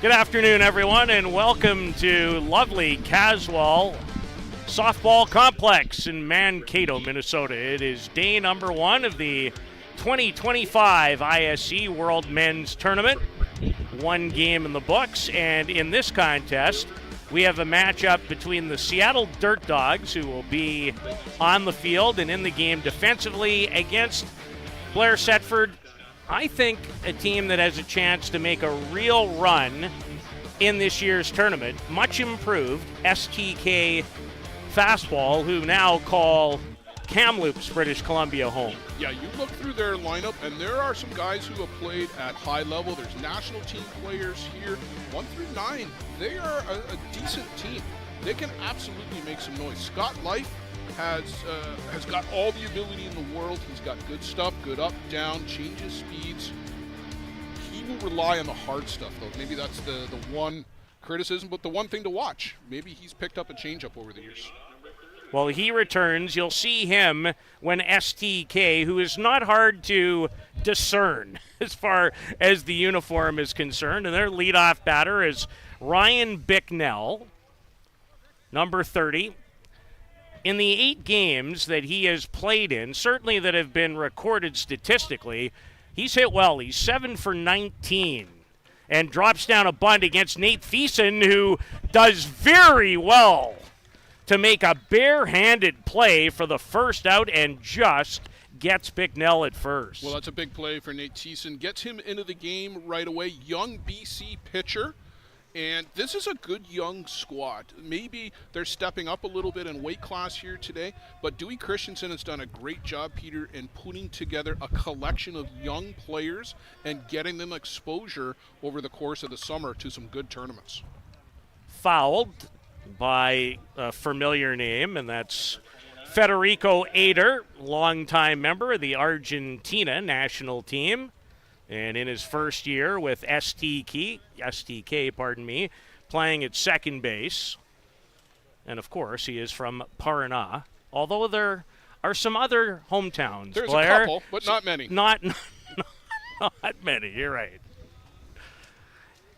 Good afternoon, everyone, and welcome to lovely Caswell Softball Complex in Mankato, Minnesota. It is day number one of the 2025 ISC World Men's Tournament. One game in the books, and in this contest, we have a matchup between the Seattle Dirt Dogs, who will be on the field and in the game defensively, against Blair Setford. I think a team that has a chance to make a real run in this year's tournament. Much improved STK Fastball, who now call Kamloops, British Columbia, home. Yeah, you look through their lineup, and there are some guys who have played at high level. There's national team players here, 1 through 9. They are a decent team. They can absolutely make some noise. Scott Life has got all the ability in the world. He's got good stuff, good up, down, changes speeds. He will rely on the hard stuff, though. Maybe that's the one criticism, but the one thing to watch. Maybe he's picked up a changeup over the years. Well, he returns. You'll see him when STK, who is not hard to discern as far as the uniform is concerned, and their leadoff batter is Ryan Bicknell, number 30. In the 8 games that he has played in, certainly that have been recorded statistically, he's hit well. He's 7 for 19 and drops down a bunt against Nate Thiessen, who does very well to make a barehanded play for the first out and just gets Bicknell at first. Well, that's a big play for Nate Thiessen. Gets him into the game right away. Young BC pitcher. And this is a good young squad. Maybe they're stepping up a little bit in weight class here today, but Dewey Christensen has done a great job, Peter, in putting together a collection of young players and getting them exposure over the course of the summer to some good tournaments. Fouled by a familiar name, and that's Federico Ader, longtime member of the Argentina national team. And in his first year with STK, playing at second base. And, of course, he is from Paraná, although there are some other hometowns. There's Blair. a couple, but not many. Not many, you're right.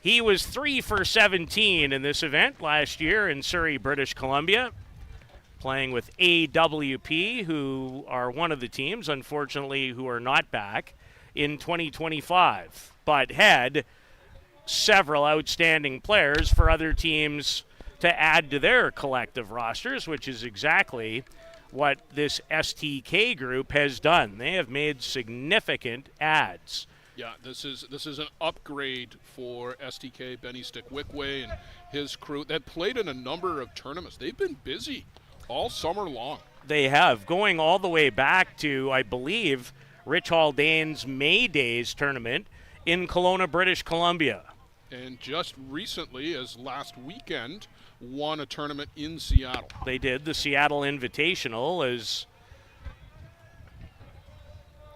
He was 3 for 17 in this event last year in Surrey, British Columbia, playing with AWP, who are one of the teams, unfortunately, who are not back in 2025, but had several outstanding players for other teams to add to their collective rosters, which is exactly what this STK group has done. They have made significant adds. Yeah, this is an upgrade for STK, Benny Stickwickway and his crew that played in a number of tournaments. They've been busy all summer long. They have, going all the way back to, I believe, Rich Haldane's May Days tournament in Kelowna, British Columbia. And just recently, as last weekend, won a tournament in Seattle. They did, the Seattle Invitational, as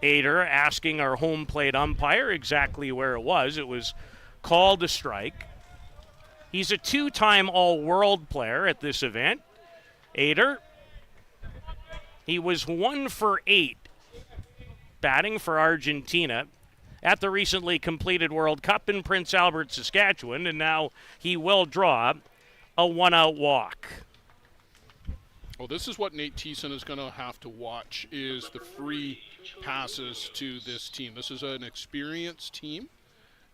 Ader asking our home plate umpire exactly where it was. It was called a strike. He's a 2-time All-World player at this event. Ader, he was 1 for 8. Batting for Argentina at the recently completed World Cup in Prince Albert, Saskatchewan, and now he will draw a 1-out walk. Well, this is what Nate Thiessen is going to have to watch, is the free passes to this team. This is an experienced team,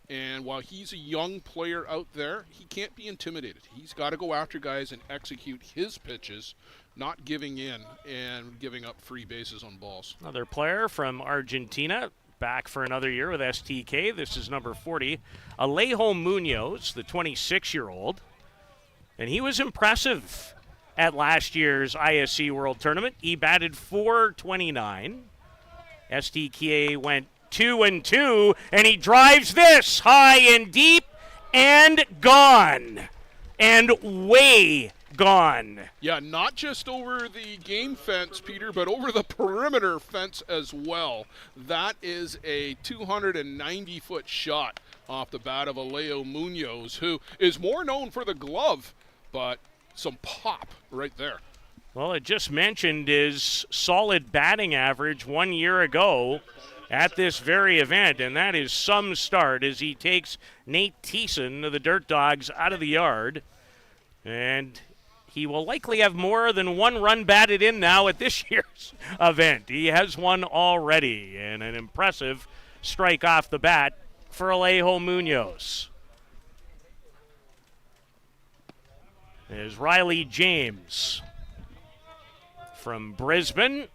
and while he's a young player out there, he can't be intimidated. He's got to go after guys and execute his pitches, not giving in and giving up free bases on balls. Another player from Argentina, back for another year with STK. This is number 40, Alejo Munoz, the 26-year-old. And he was impressive at last year's ISC World Tournament. He batted .429. STK went 2-2, and he drives this high and deep and gone. And way gone. Yeah, not just over the game fence, Peter, but over the perimeter fence as well. That is a 290-foot shot off the bat of Alejo Munoz, who is more known for the glove, but some pop right there. Well, it just mentioned his solid batting average 1 year ago at this very event, and that is some start as he takes Nate Thiessen of the Dirt Dogs out of the yard. And he will likely have more than one run batted in now at this year's event. He has one already, and an impressive strike off the bat for Alejo Munoz. There's Riley James from Brisbane.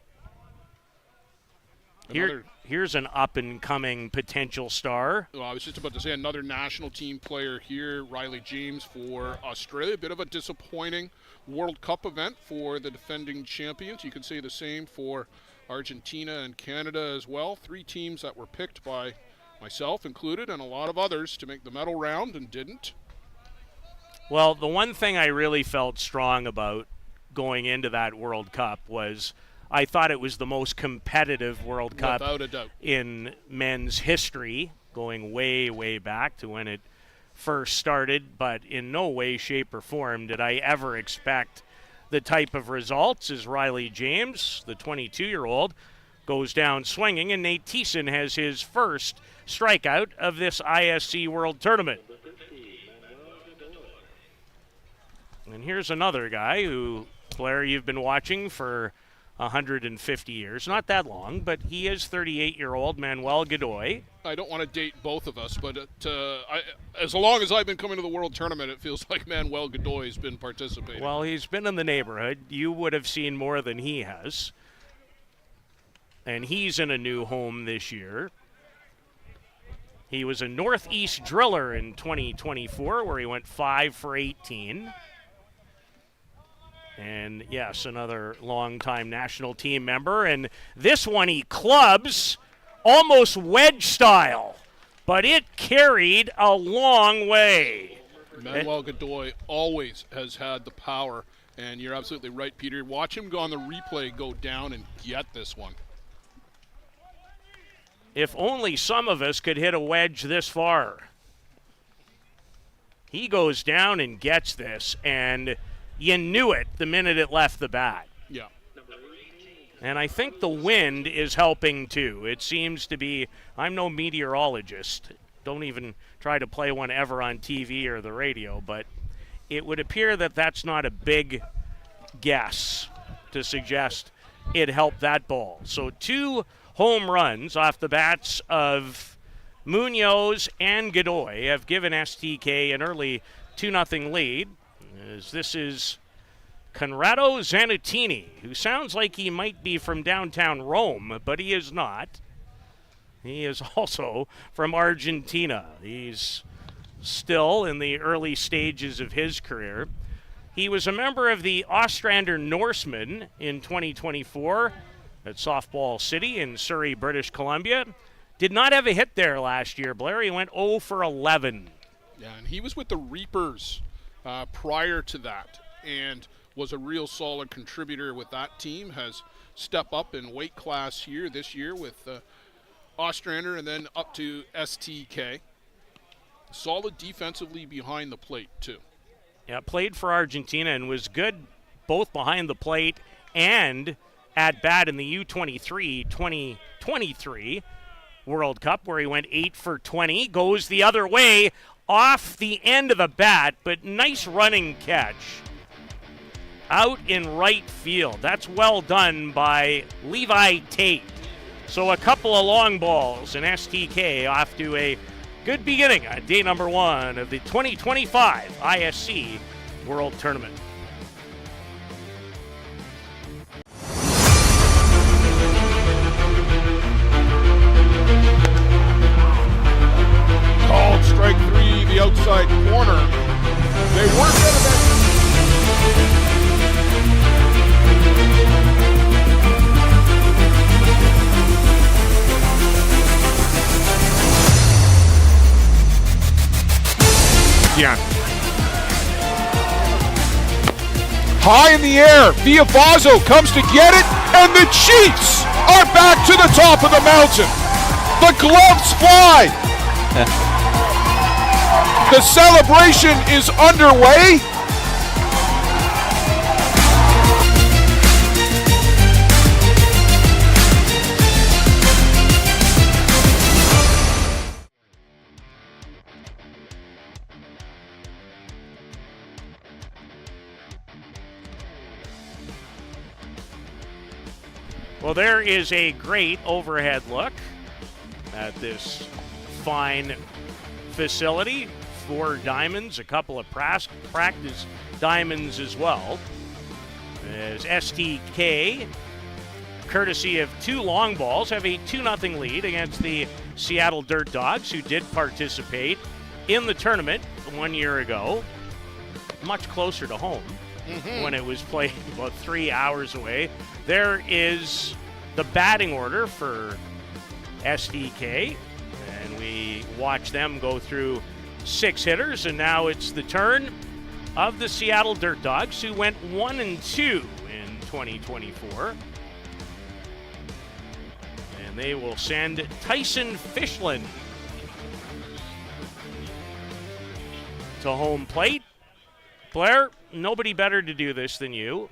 Here's an up-and-coming potential star. Well, I was just about to say another national team player here, Riley James for Australia. A bit of a disappointing World Cup event for the defending champions. You could say the same for Argentina and Canada as well. 3 teams that were picked by myself included and a lot of others to make the medal round and didn't. Well, the one thing I really felt strong about going into that World Cup was I thought it was the most competitive World Cup without a doubt in men's history, going way, way back to when it first started, but in no way, shape, or form did I ever expect the type of results as Riley James, the 22-year-old, goes down swinging, and Nate Thiessen has his first strikeout of this ISC World Tournament. And here's another guy who, Blair, you've been watching for 150 years. Not that long, but he is 38-year-old Manuel Godoy. I don't want to date both of us, but as long as I've been coming to the World Tournament, it feels like Manuel Godoy has been participating. Well, he's been in the neighborhood. You would have seen more than he has. And he's in a new home this year. He was a Northeast driller in 2024, where he went 5 for 18. And, yes, another longtime national team member. And this one he clubs almost wedge style, but it carried a long way. Manuel Godoy always has had the power, and you're absolutely right, Peter. Watch him go on the replay, go down and get this one. If only some of us could hit a wedge this far. He goes down and gets this, and you knew it the minute it left the bat. Yeah. And I think the wind is helping too. It seems to be, I'm no meteorologist. Don't even try to play one ever on TV or the radio, but it would appear that that's not a big guess to suggest it helped that ball. So 2 home runs off the bats of Munoz and Godoy have given STK an early 2-0 lead. As this is Conrado Zanutini, who sounds like he might be from downtown Rome, but he is not. He is also from Argentina. He's still in the early stages of his career. He was a member of the Ostrander Norsemen in 2024 at Softball City in Surrey, British Columbia. Did not have a hit there last year, Blair. He went 0 for 11. Yeah, and he was with the Reapers prior to that and was a real solid contributor with that team. Has stepped up in weight class here this year with Ostrander and then up to STK. Solid defensively behind the plate too. Yeah, played for Argentina and was good both behind the plate and at bat in the U23 2023 World Cup, where he went 8 for 20. Goes the other way off the end of the bat, but nice running catch out in right field. That's well done by Levi Tate. So a couple of long balls, and STK off to a good beginning on day number 1 of the 2025 ISC World Tournament. Called strike 3, the outside corner. They worked out of that. Yeah. High in the air, Viavazo comes to get it, and the Chiefs are back to the top of the mountain. The gloves fly. The celebration is underway. Well, there is a great overhead look at this fine facility. 4 diamonds, a couple of practice diamonds as well. As STK, courtesy of 2 long balls, have a 2-0 lead against the Seattle Dirt Dogs, who did participate in the tournament 1 year ago, much closer to home when it was played about 3 hours away. There is the batting order for STK, and we watch them go through 6 hitters, and now it's the turn of the Seattle Dirt Dogs, who went 1-2 in 2024. And they will send Tyson Fischlin to home plate. Blair, nobody better to do this than you.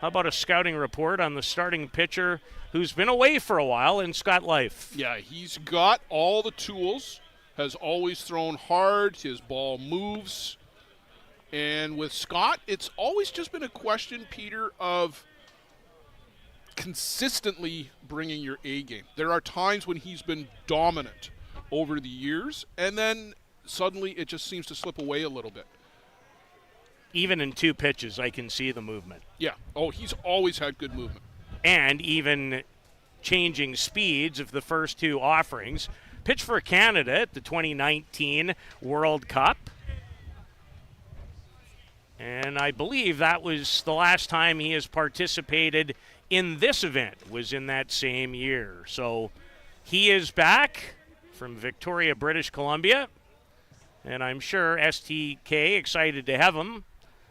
How about a scouting report on the starting pitcher who's been away for a while in Scott Life? Yeah, he's got all the tools, has always thrown hard, his ball moves. And with Scott, it's always just been a question, Peter, of consistently bringing your A game. There are times when he's been dominant over the years, and then suddenly it just seems to slip away a little bit. Even in 2 pitches, I can see the movement. Yeah. Oh, he's always had good movement. And even changing speeds of the first 2 offerings. Pitched for Canada at the 2019 World Cup. And I believe that was the last time he has participated in this event, was in that same year. So he is back from Victoria, British Columbia. And I'm sure STK excited to have him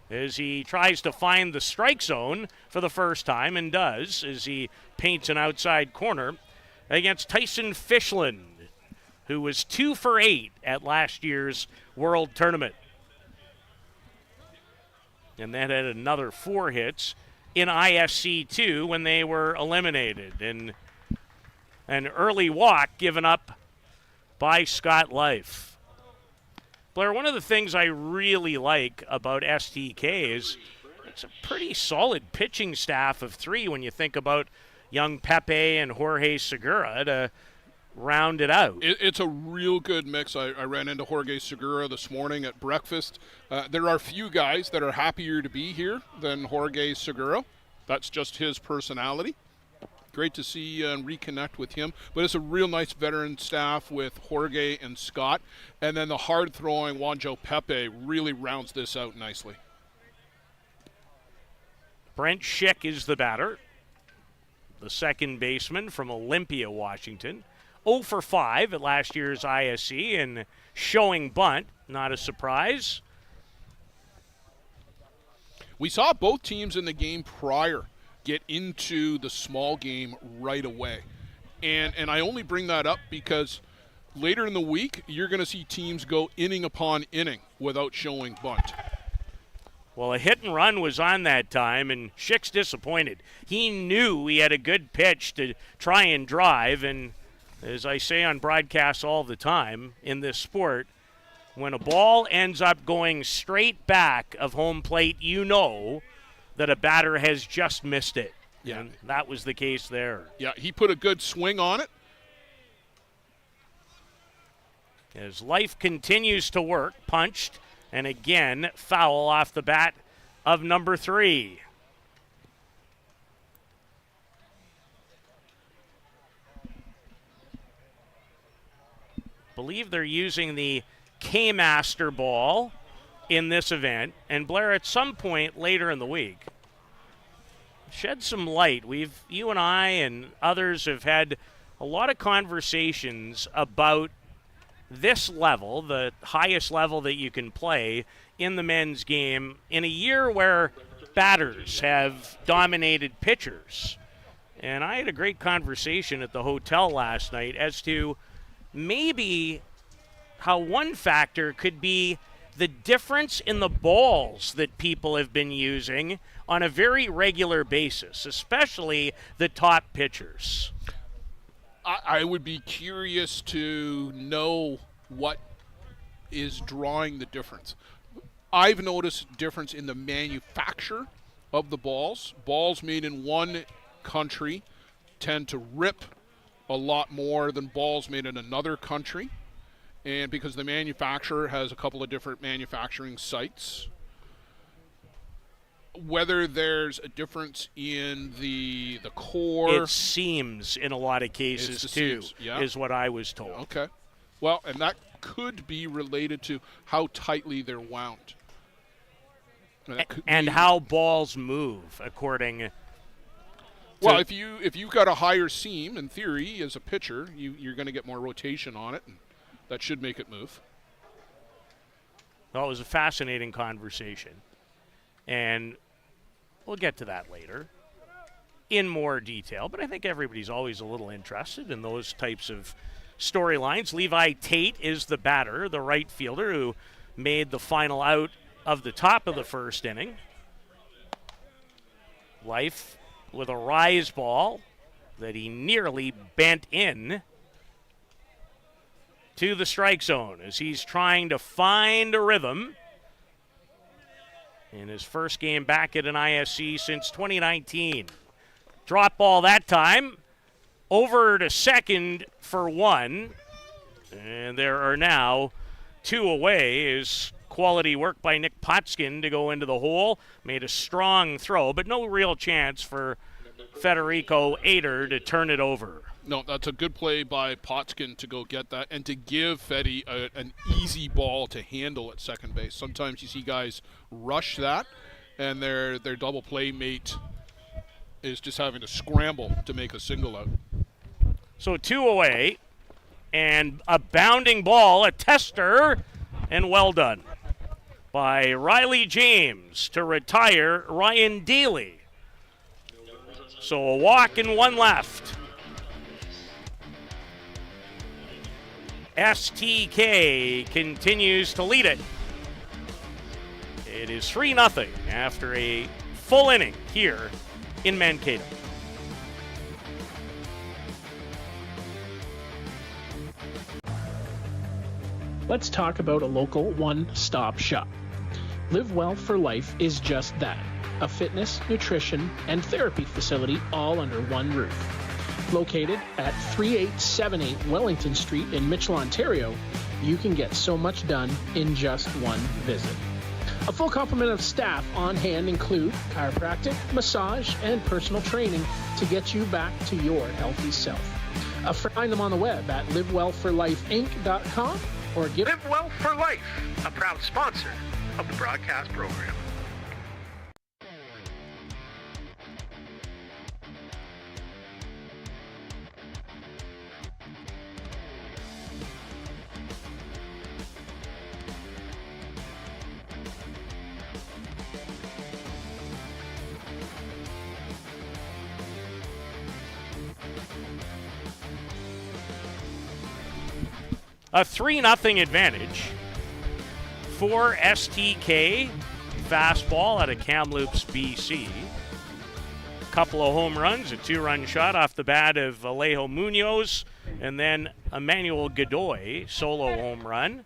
as he tries to find the strike zone for the first time, and does, as he paints an outside corner against Tyson Fischlin, who was 2 for 8 at last year's World Tournament. And then had another 4 hits in ISC 2 when they were eliminated. And an early walk given up by Scott Life. Blair, one of the things I really like about STK is it's a pretty solid pitching staff of 3 when you think about young Pepe and Jorge Segura to round it out. It's a real good mix. I ran into Jorge Segura this morning at breakfast. There are few guys that are happier to be here than Jorge Segura. That's just his personality. Great to see and reconnect with him. But it's a real nice veteran staff with Jorge and Scott. And then the hard-throwing Juanjo Pepe really rounds this out nicely. Brent Schick is the batter, the second baseman from Olympia, Washington. 0 for 5 at last year's ISC and showing bunt, not a surprise. We saw both teams in the game prior get into the small game right away. And I only bring that up because later in the week, you're going to see teams go inning upon inning without showing bunt. Well, a hit and run was on that time, and Schick's disappointed. He knew he had a good pitch to try and drive, and as I say on broadcasts all the time in this sport, when a ball ends up going straight back of home plate, you know that a batter has just missed it. Yeah. And that was the case there. Yeah, he put a good swing on it. As Life continues to work, punched, and again, foul off the bat of number 3. Believe they're using the K-Master ball in this event. And Blair, at some point later in the week, shed some light. You and I and others have had a lot of conversations about this level, the highest level that you can play in the men's game, in a year where batters have dominated pitchers. And I had a great conversation at the hotel last night as to maybe how one factor could be the difference in the balls that people have been using on a very regular basis, especially the top pitchers. I would be curious to know what is drawing the difference. I've noticed difference in the manufacture of the balls. Balls made in one country tend to rip a lot more than balls made in another country. And because the manufacturer has a couple of different manufacturing sites, whether there's a difference in the core. It seems in a lot of cases too, is what I was told. Okay. Well, and that could be related to how tightly they're wound. And how balls move according to. Well, if you've got a higher seam, in theory, as a pitcher, you're going to get more rotation on it, and that should make it move. Well, it was a fascinating conversation, and we'll get to that later in more detail, but I think everybody's always a little interested in those types of storylines. Levi Tate is the batter, the right fielder, who made the final out of the top of the first inning. Life with a rise ball that he nearly bent in to the strike zone as he's trying to find a rhythm in his first game back at an ISC since 2019. Drop ball that time, over to second for one, and there are now two away. Is quality work by Nick Potskin to go into the hole. Made a strong throw, but no real chance for Federico Ader to turn it over. No, that's a good play by Potskin to go get that and to give Fetty an easy ball to handle at second base. Sometimes you see guys rush that, and their double play mate is just having to scramble to make a single out. So two away, and a bounding ball, a tester, and well done by Riley James to retire Ryan Daly. So a walk and one left. STK continues to lead it. It is 3-0 after a full inning here in Mankato. Let's talk about a local one-stop shop. Live Well for Life is just that, a fitness, nutrition, and therapy facility all under one roof. Located at 3878 Wellington Street in Mitchell, Ontario, you can get so much done in just one visit. A full complement of staff on hand include chiropractic, massage, and personal training to get you back to your healthy self. Find them on the web at livewellforlifeinc.com or give Live Well for Life, a proud sponsor of the broadcast program. A 3-0 advantage for STK. Fastball out of Kamloops, BC. Couple of home runs, a 2-run shot off the bat of Alejo Munoz, and then Emmanuel Godoy, solo home run.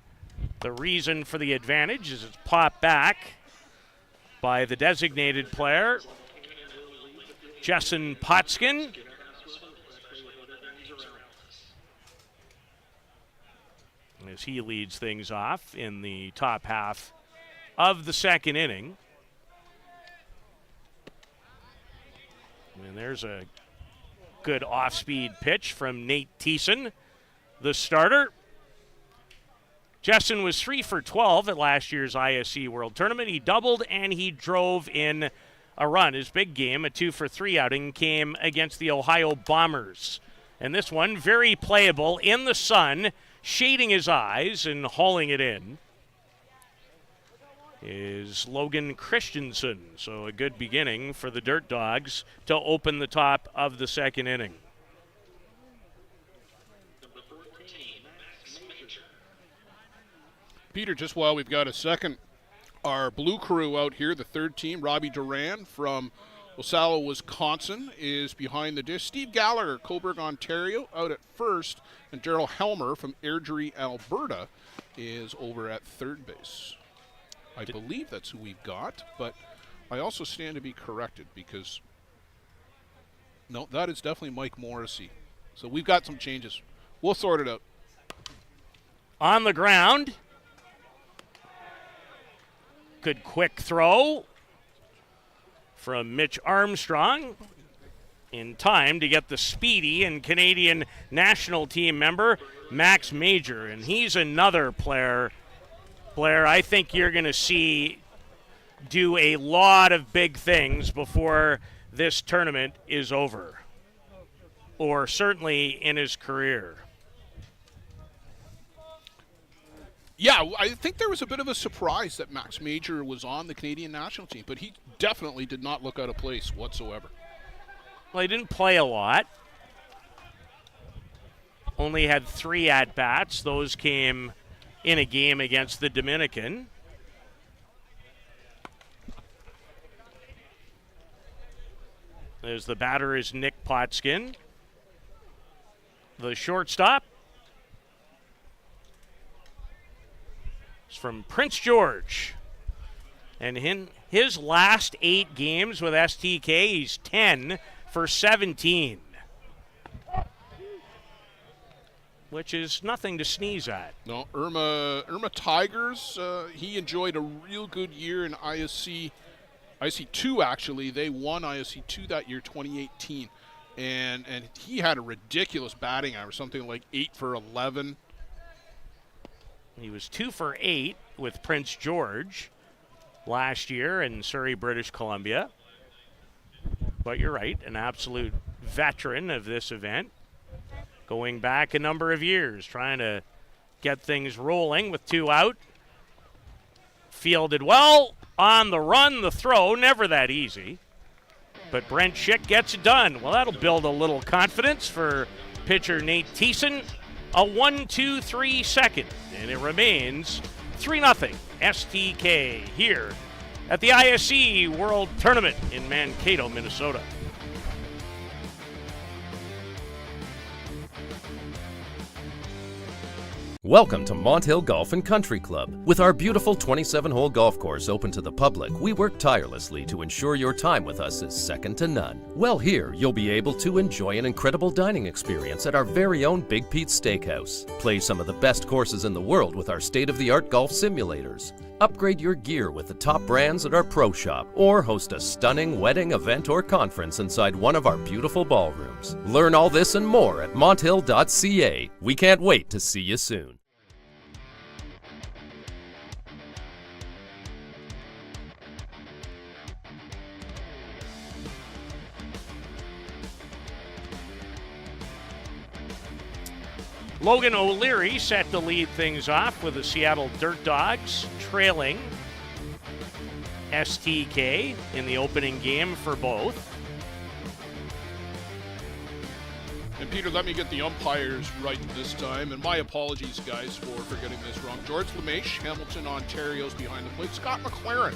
The reason for the advantage is it's popped back by the designated player, Jason Potskin. As he leads things off in the top half of the second inning. And there's a good off-speed pitch from Nate Thiessen, the starter. Jessen was 3 for 12 at last year's ISC World Tournament. He doubled and he drove in a run. His big game, a 2 for 3 outing, came against the Ohio Bombers. And this one, very playable in the sun, shading his eyes and hauling it in, is Logan Christensen. So a good beginning for the Dirt Dogs to open the top of the second inning. Peter, just while we've got a second, our blue crew out here, the third team, Robbie Duran from Osalo, Wisconsin, is behind the dish. Steve Gallagher, Coburg, Ontario, out at first. And Daryl Helmer from Airdrie, Alberta, is over at third base. I believe that's who we've got, but I also stand to be corrected because No, that is definitely Mike Morrissey. So we've got some changes. We'll sort it out. On the ground. Good quick throw from Mitch Armstrong in time to get the speedy and Canadian national team member, Max Major. And he's another player, Blair, I think you're going to see do a lot of big things before this tournament is over, or certainly in his career. Yeah, I think there was a bit of a surprise that Max Major was on the Canadian national team, but he definitely did not look out of place whatsoever. Well, he didn't play a lot. Only had 3 at-bats. Those came in a game against the Dominican. There's the batter is Nick Potskin. The shortstop is from Prince George. And in his last 8 games with STK, he's 10 for 17. Which is nothing to sneeze at. No, Irma Tigers, he enjoyed a real good year in ISC 2, actually. They won ISC 2 that year, 2018. And he had a ridiculous batting average, something like 8 for 11. He was 2 for 8 with Prince George last year in Surrey, British Columbia. But you're right, an absolute veteran of this event. Going back a number of years, trying to get things rolling with 2 out. Fielded well, on the run, the throw, never that easy. But Brent Schick gets it done. Well, that'll build a little confidence for pitcher Nate Thiessen. A 1-2-3 second, and it remains 3-0 STK here at the ISC World Tournament in Mankato, Minnesota. Welcome to Mont Hill Golf and Country Club. With our beautiful 27-hole golf course open to the public, we work tirelessly to ensure your time with us is second to none. Well, here you'll be able to enjoy an incredible dining experience at our very own Big Pete's Steakhouse. Play some of the best courses in the world with our state-of-the-art golf simulators. Upgrade your gear with the top brands at our pro shop, or host a stunning wedding, event, or conference inside one of our beautiful ballrooms. Learn all this and more at monthill.ca. We can't wait to see you soon. Logan O'Leary set to lead things off with the Seattle Dirt Dogs trailing STK in the opening game for both. And Peter, let me get the umpires right this time. And my apologies, guys, for getting this wrong. George LeMaitre, Hamilton, Ontario's behind the plate. Scott McLaren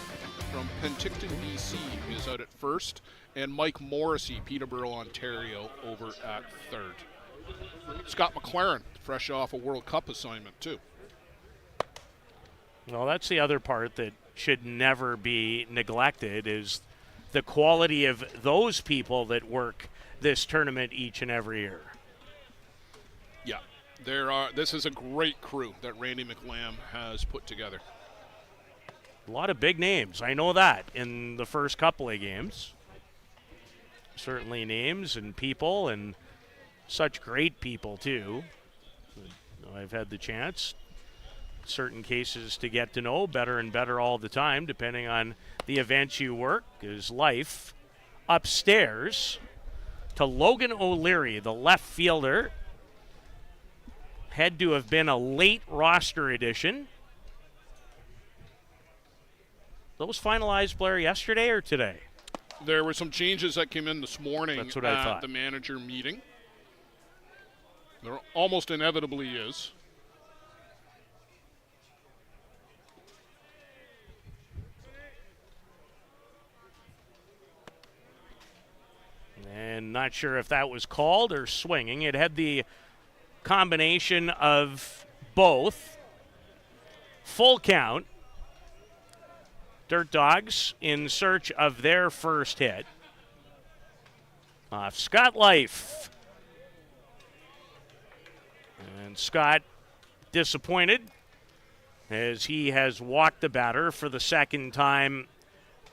from Penticton, BC is out at first. And Mike Morrissey, Peterborough, Ontario, over at third. Scott McLaren, fresh off a World Cup assignment, too. Well, that's the other part that should never be neglected is the quality of those people that work this tournament each and every year. Yeah, this is a great crew that Randy McLam has put together. A lot of big names, I know that, in the first couple of games. Certainly names and people, and such great people, too. I've had the chance, certain cases, to get to know better and better all the time, depending on the events you work, is life. Upstairs to Logan O'Leary, the left fielder. Had to have been a late roster addition. Those finalized, Blair, yesterday or today? There were some changes that came in this morning. That's what I thought. The manager meeting. There almost inevitably is. And not sure if that was called or swinging. It had the combination of both. Full count. Dirt Dogs in search of their first hit. off Scott Life. And Scott disappointed as he has walked the batter for the second time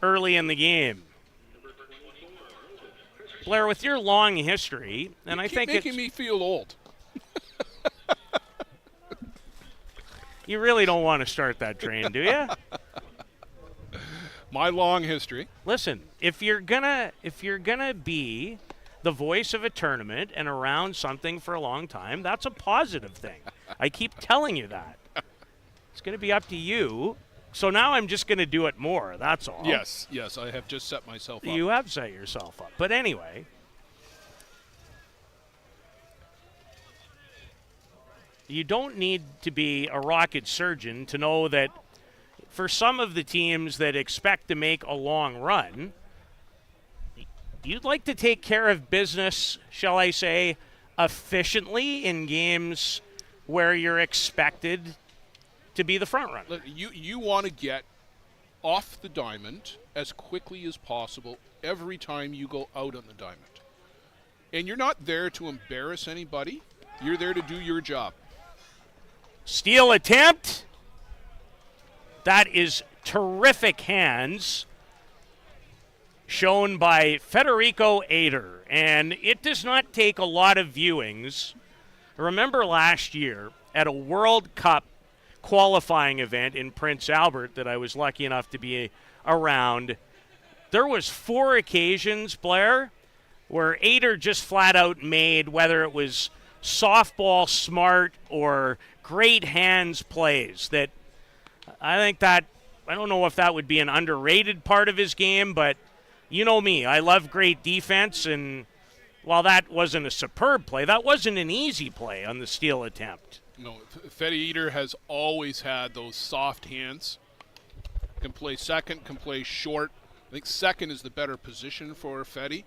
early in the game. Blair, with your long history, and You I keep think making it's, me feel old. you really don't want to start that train, do you? My long history. Listen, if you're gonna be the voice of a tournament and around something for a long time, that's a positive thing. I keep telling you that. It's going to be up to you. So now I'm just going to do it more. That's all. Yes, I have just set myself up. You have set yourself up. But anyway, you don't need to be a rocket surgeon to know that for some of the teams that expect to make a long run, you'd like to take care of business, shall I say, efficiently in games where you're expected to be the front runner. Look, you want to get off the diamond as quickly as possible every time you go out on the diamond. And you're not there to embarrass anybody. You're there to do your job. Steal attempt. That is terrific hands shown by Federico Ader. And it does not take a lot of viewings. Remember last year at a World Cup qualifying event in Prince Albert that I was lucky enough to be around, there was 4 occasions, Blair, where Ader just flat out made, whether it was softball smart or great hands plays, that I think that, I don't know if that would be an underrated part of his game, but you know me, I love great defense, and while that wasn't a superb play, that wasn't an easy play on the steal attempt. No, Fetty Eater has always had those soft hands. Can play second, can play short. I think second is the better position for Fetty,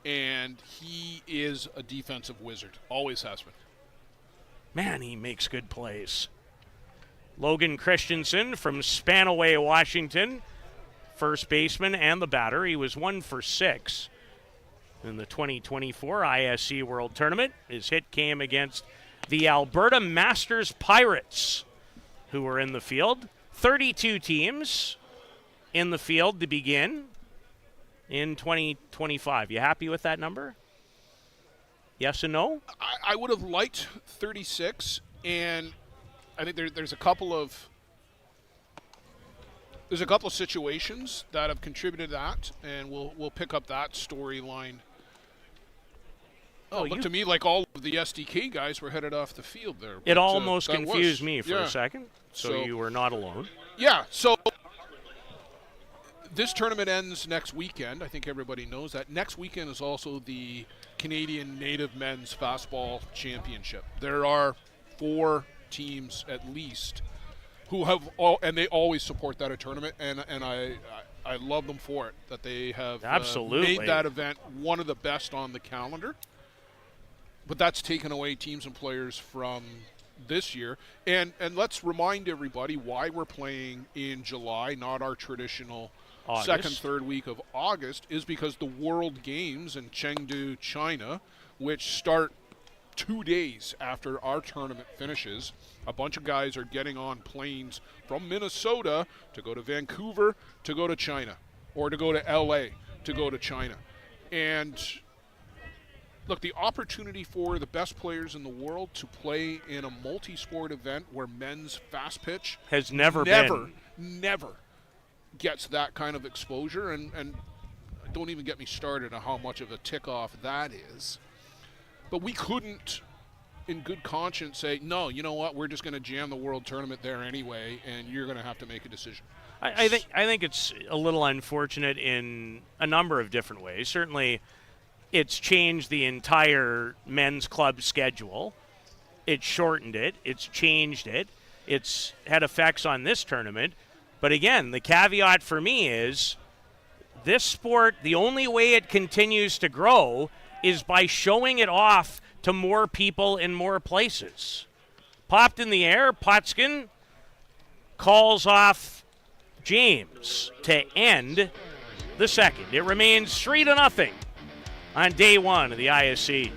and he is a defensive wizard. Always has been. Man, he makes good plays. Logan Christensen from Spanaway, Washington, first baseman and the batter. He was 1 for 6 in the 2024 ISC World Tournament. His hit came against the Alberta Masters Pirates, who were in the field. 32 teams in the field to begin in 2025. You happy with that number? Yes and no? I would have liked 36, and I think there's a couple of situations that have contributed to that, and we'll pick up that storyline. Oh, looked to me like all of the STK guys were headed off the field there. It almost confused me for yeah. a second, so you were not alone. Yeah, so this tournament ends next weekend. I think everybody knows that. Next weekend is also the Canadian Native Men's Fastball Championship. There are 4 teams at least who have and they always support that tournament, and I love them for it, that they have absolutely made that event one of the best on the calendar. But that's taken away teams and players from this year. And let's remind everybody why we're playing in July, not our traditional August. Second, third week of August, is because the World Games in Chengdu, China, which start 2 days after our tournament finishes, a bunch of guys are getting on planes from Minnesota to go to Vancouver to go to China, or to go to LA to go to China. And look, the opportunity for the best players in the world to play in a multi-sport event where men's fast pitch has never gets that kind of exposure, and don't even get me started on how much of a tick-off that is. But we couldn't, in good conscience, say, no, you know what, we're just going to jam the World Tournament there anyway, and you're going to have to make a decision. I think it's a little unfortunate in a number of different ways. Certainly, it's changed the entire men's club schedule. It's shortened it. It's changed it. It's had effects on this tournament. But again, the caveat for me is this sport, the only way it continues to grow is by showing it off to more people in more places. Popped in the air, Potskin calls off James to end the second. It remains 3-0 on day one of the ISC.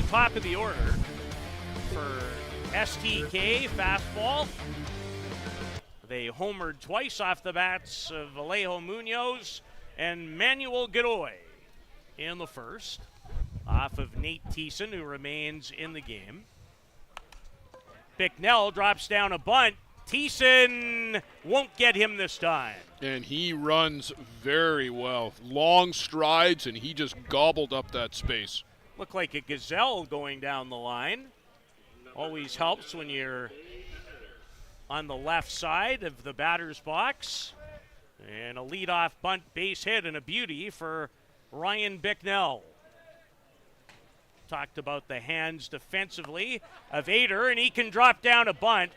Top of the order for STK fastball. They homered twice off the bats of Alejo Munoz and Manuel Godoy in the first, off of Nate Thiessen, who remains in the game. Bicknell drops down a bunt. Thiessen won't get him this time. And he runs very well. Long strides, and he just gobbled up that space. Looked like a gazelle going down the line. Always helps when you're on the left side of the batter's box. And a leadoff bunt base hit and a beauty for Ryan Bicknell. Talked about the hands defensively of Ader, and he can drop down a bunt.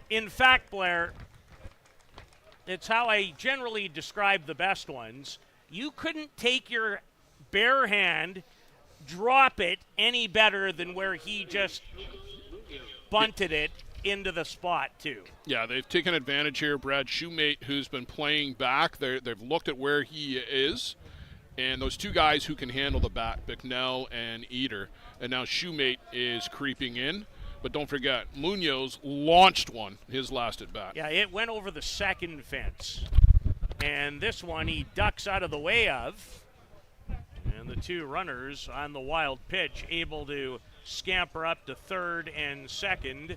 In fact, Blair, it's how I generally describe the best ones. You couldn't take your bare hand, drop it any better than where he just bunted it into the spot too. Yeah, they've taken advantage here. Brad Shoemate, who's been playing back, they've looked at where he is, and those two guys who can handle the bat, Bicknell and Eder, and now Shoemate is creeping in. But don't forget, Munoz launched one his last at bat. Yeah, it went over the second fence, and this one he ducks out of the way of. And the two runners on the wild pitch able to scamper up to third and second,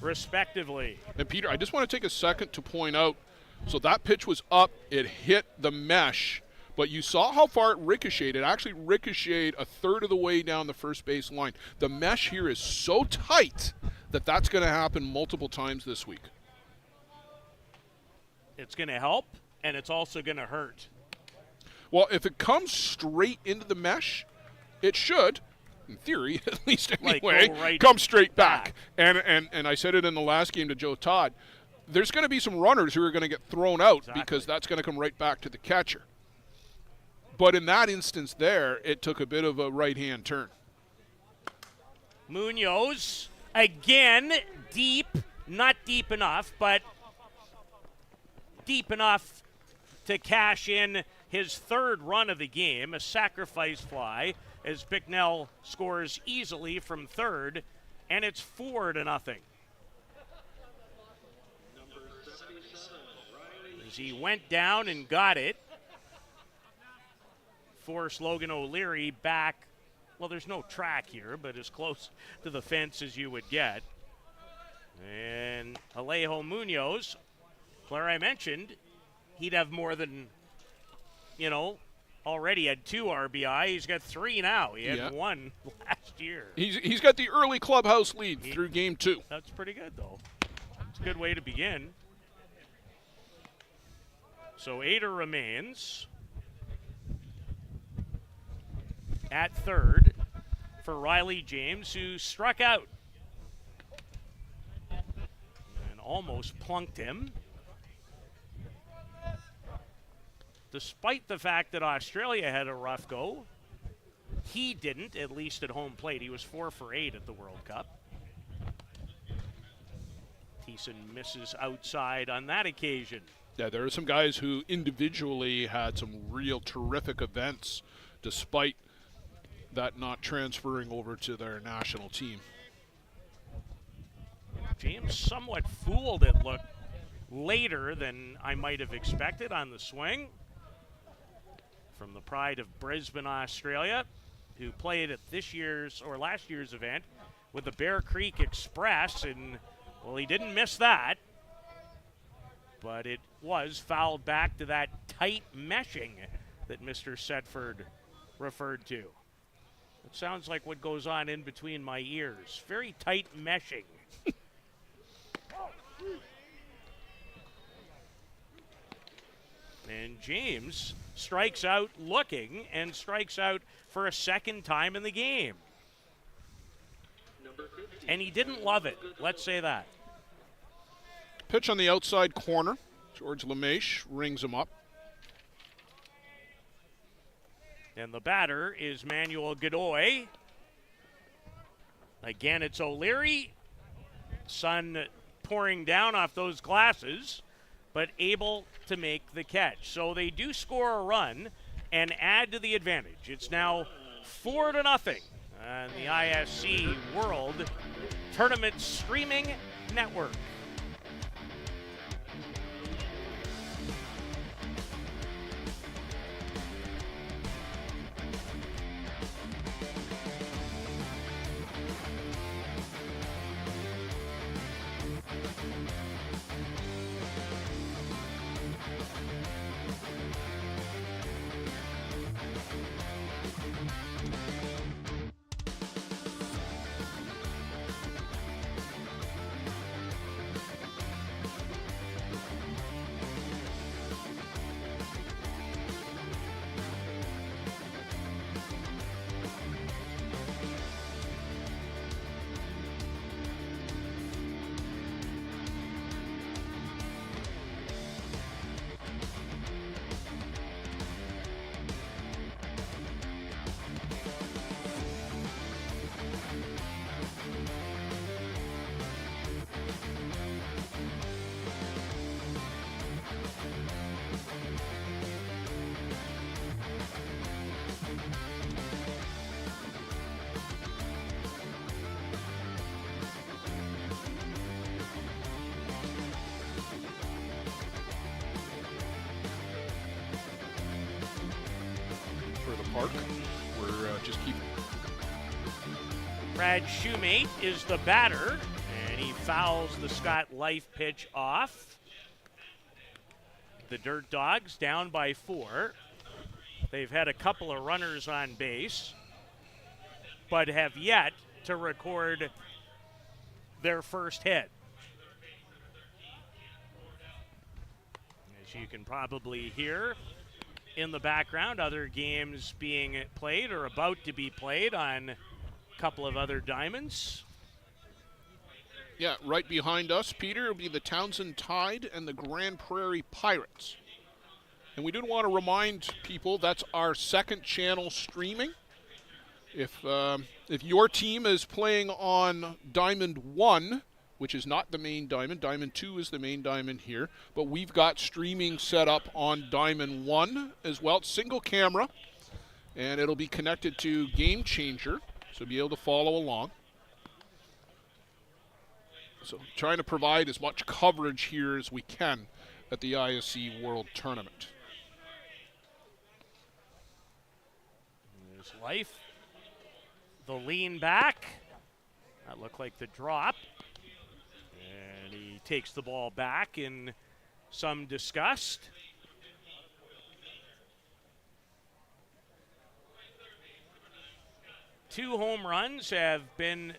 respectively. And Peter, I just want to take a second to point out, so that pitch was up, it hit the mesh, but you saw how far it ricocheted. It actually ricocheted a third of the way down the first base line. The mesh here is so tight that that's going to happen multiple times this week. It's going to help, and it's also going to hurt. Well, if it comes straight into the mesh, it should, in theory, at least anyway, right come straight back. And I said it in the last game to Joe Todd, there's going to be some runners who are going to get thrown out because that's going to come right back to the catcher. But in that instance there, it took a bit of a right-hand turn. Munoz, again, deep, not deep enough, but deep enough to cash in his third run of the game, a sacrifice fly, as Bicknell scores easily from third, and it's 4-0. As he went down and got it, forced Logan O'Leary back. Well, there's no track here, but as close to the fence as you would get. And Alejo Munoz, where I mentioned, he'd have more than, already had 2 RBI. He's got 3 now. He had 1 last year. He's got the early clubhouse lead through game 2. That's pretty good, though. It's a good way to begin. So Ader remains at third for Riley James, who struck out. And almost plunked him. Despite the fact that Australia had a rough go, he didn't, at least at home plate. He was 4 for 8 at the World Cup. Thiessen misses outside on that occasion. Yeah, there are some guys who individually had some real terrific events despite that not transferring over to their national team. James somewhat fooled, it looked, later than I might have expected on the swing. From the pride of Brisbane, Australia, who played at this year's or last year's event with the Bear Creek Express, and well, he didn't miss that, but it was fouled back to that tight meshing that Mr. Setford referred to. It sounds like what goes on in between my ears. Very tight meshing. And James strikes out looking and strikes out for a second time in the game. And he didn't love it, let's say that. Pitch on the outside corner. George LeMaitre rings him up. And the batter is Manuel Godoy. Again, it's O'Leary. Sun pouring down off those glasses, but able to make the catch. So they do score a run and add to the advantage. It's now 4-0 on the ISC World Tournament Streaming Network. Park. We're just keeping. Brad Shoemate is the batter, and he fouls the Scott Life pitch off. The Dirt Dogs down by 4. They've had a couple of runners on base, but have yet to record their first hit. As you can probably hear in the background, other games being played or about to be played on a couple of other diamonds. Yeah, right behind us, Peter, will be the Townsend Tide and the Grand Prairie Pirates. And we do want to remind people that's our second channel streaming. If your team is playing on Diamond 1, which is not the main diamond. Diamond 2 is the main diamond here. But we've got streaming set up on Diamond 1 as well. It's single camera, and it'll be connected to Game Changer, so be able to follow along. So trying to provide as much coverage here as we can at the ISC World Tournament. There's Life. The lean back. That looked like the drop. And he takes the ball back in some disgust. Two home runs have been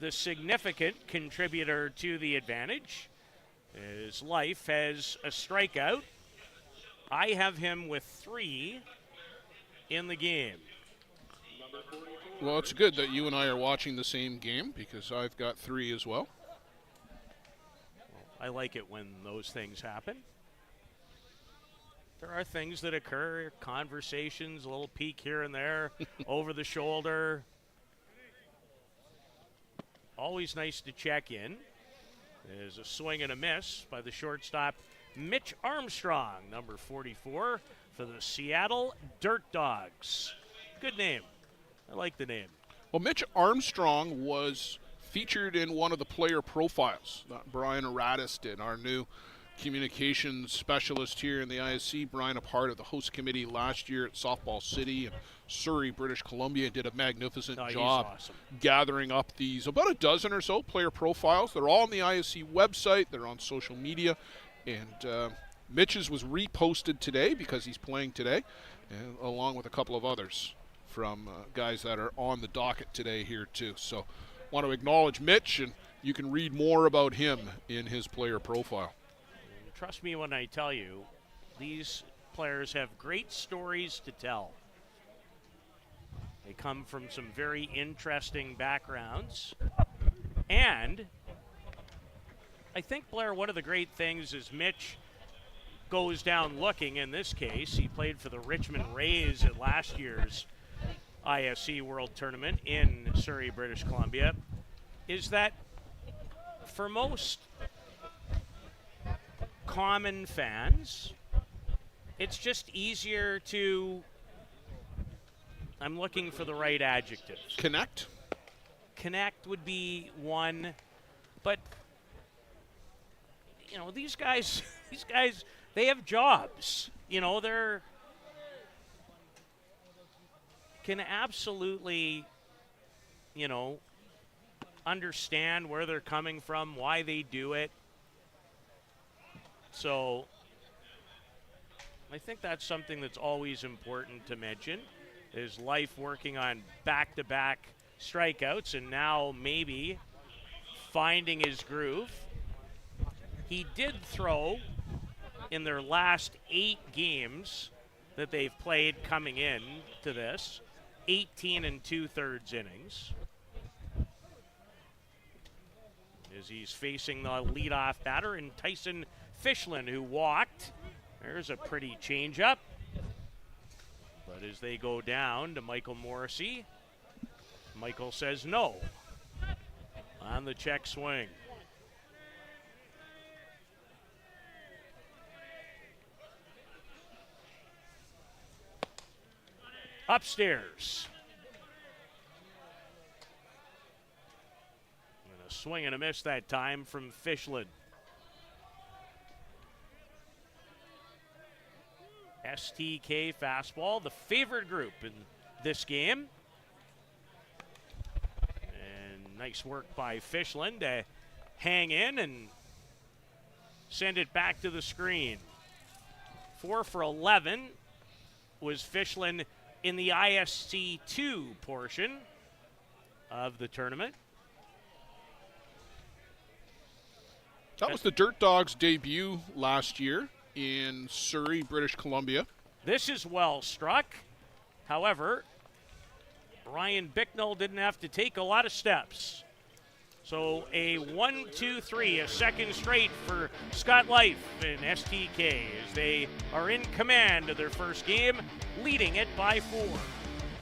the significant contributor to the advantage. His Life has a strikeout. I have him with 3 in the game. Well, it's good that you and I are watching the same game because I've got 3 as well. I like it when those things happen. There are things that occur, conversations, a little peek here and there, over the shoulder. Always nice to check in. There's a swing and a miss by the shortstop, Mitch Armstrong, number 44, for the Seattle Dirt Dogs. Good name. I like the name. Well, Mitch Armstrong was featured in one of the player profiles that Brian Aratis did, our new communications specialist here in the ISC. Brian, a part of the host committee last year at Softball City and Surrey, British Columbia, did a magnificent job awesome. gathering up these about a dozen or so player profiles. They're all on the ISC website. They're on social media. And Mitch's was reposted today because he's playing today, and along with a couple of others from guys that are on the docket today here too. So want to acknowledge Mitch, and you can read more about him in his player profile. Trust me when I tell you, these players have great stories to tell. They come from some very interesting backgrounds. And I think, Blair, one of the great things is Mitch goes down looking. In this case, he played for the Richmond Rays at last year's ISC World Tournament in Surrey, British Columbia, is that for most common fans, it's just easier to, I'm looking for the right adjective. Connect? Connect would be one, but you know, these guys, they have jobs. You know, they're can absolutely, you know, understand where they're coming from, why they do it. So I think that's something that's always important to mention, is life working on back-to-back strikeouts and now maybe finding his groove. He did throw in their last 8 games that they've played coming in to this, 18 2/3 innings. As he's facing the leadoff batter in Tyson Fischlin, who walked. There's a pretty changeup. But as they go down to Michael Morrissey, Michael says no on the check swing. Upstairs. And a swing and a miss that time from Fischlin. STK fastball, the favored group in this game. And nice work by Fischlin to hang in and send it back to the screen. 4 for 11 was Fischlin in the ISC 2 portion of the tournament. That was the Dirt Dogs' debut last year in Surrey, British Columbia. This is well struck. However, Ryan Bicknell didn't have to take a lot of steps. So a 1-2-3, a second straight for Scott Life and STK as they are in command of their first game, leading it by 4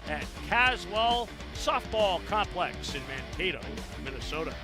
at Caswell Softball Complex in Mankato, Minnesota.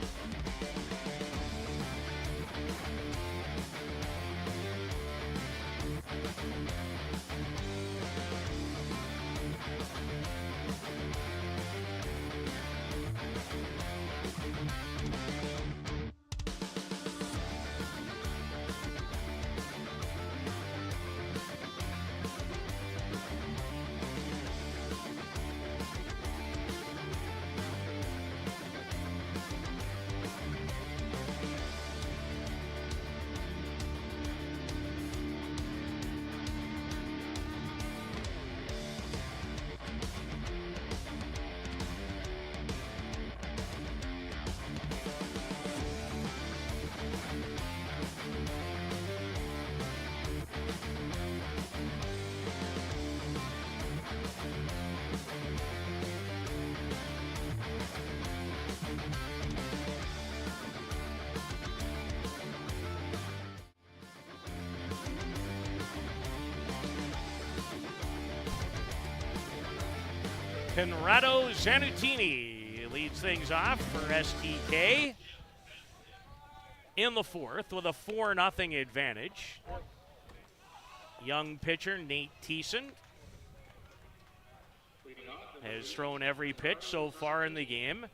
Conrado Zanutini leads things off for STK in the fourth with a 4-0 advantage. Young pitcher Nate Thiessen has thrown every pitch so far in the game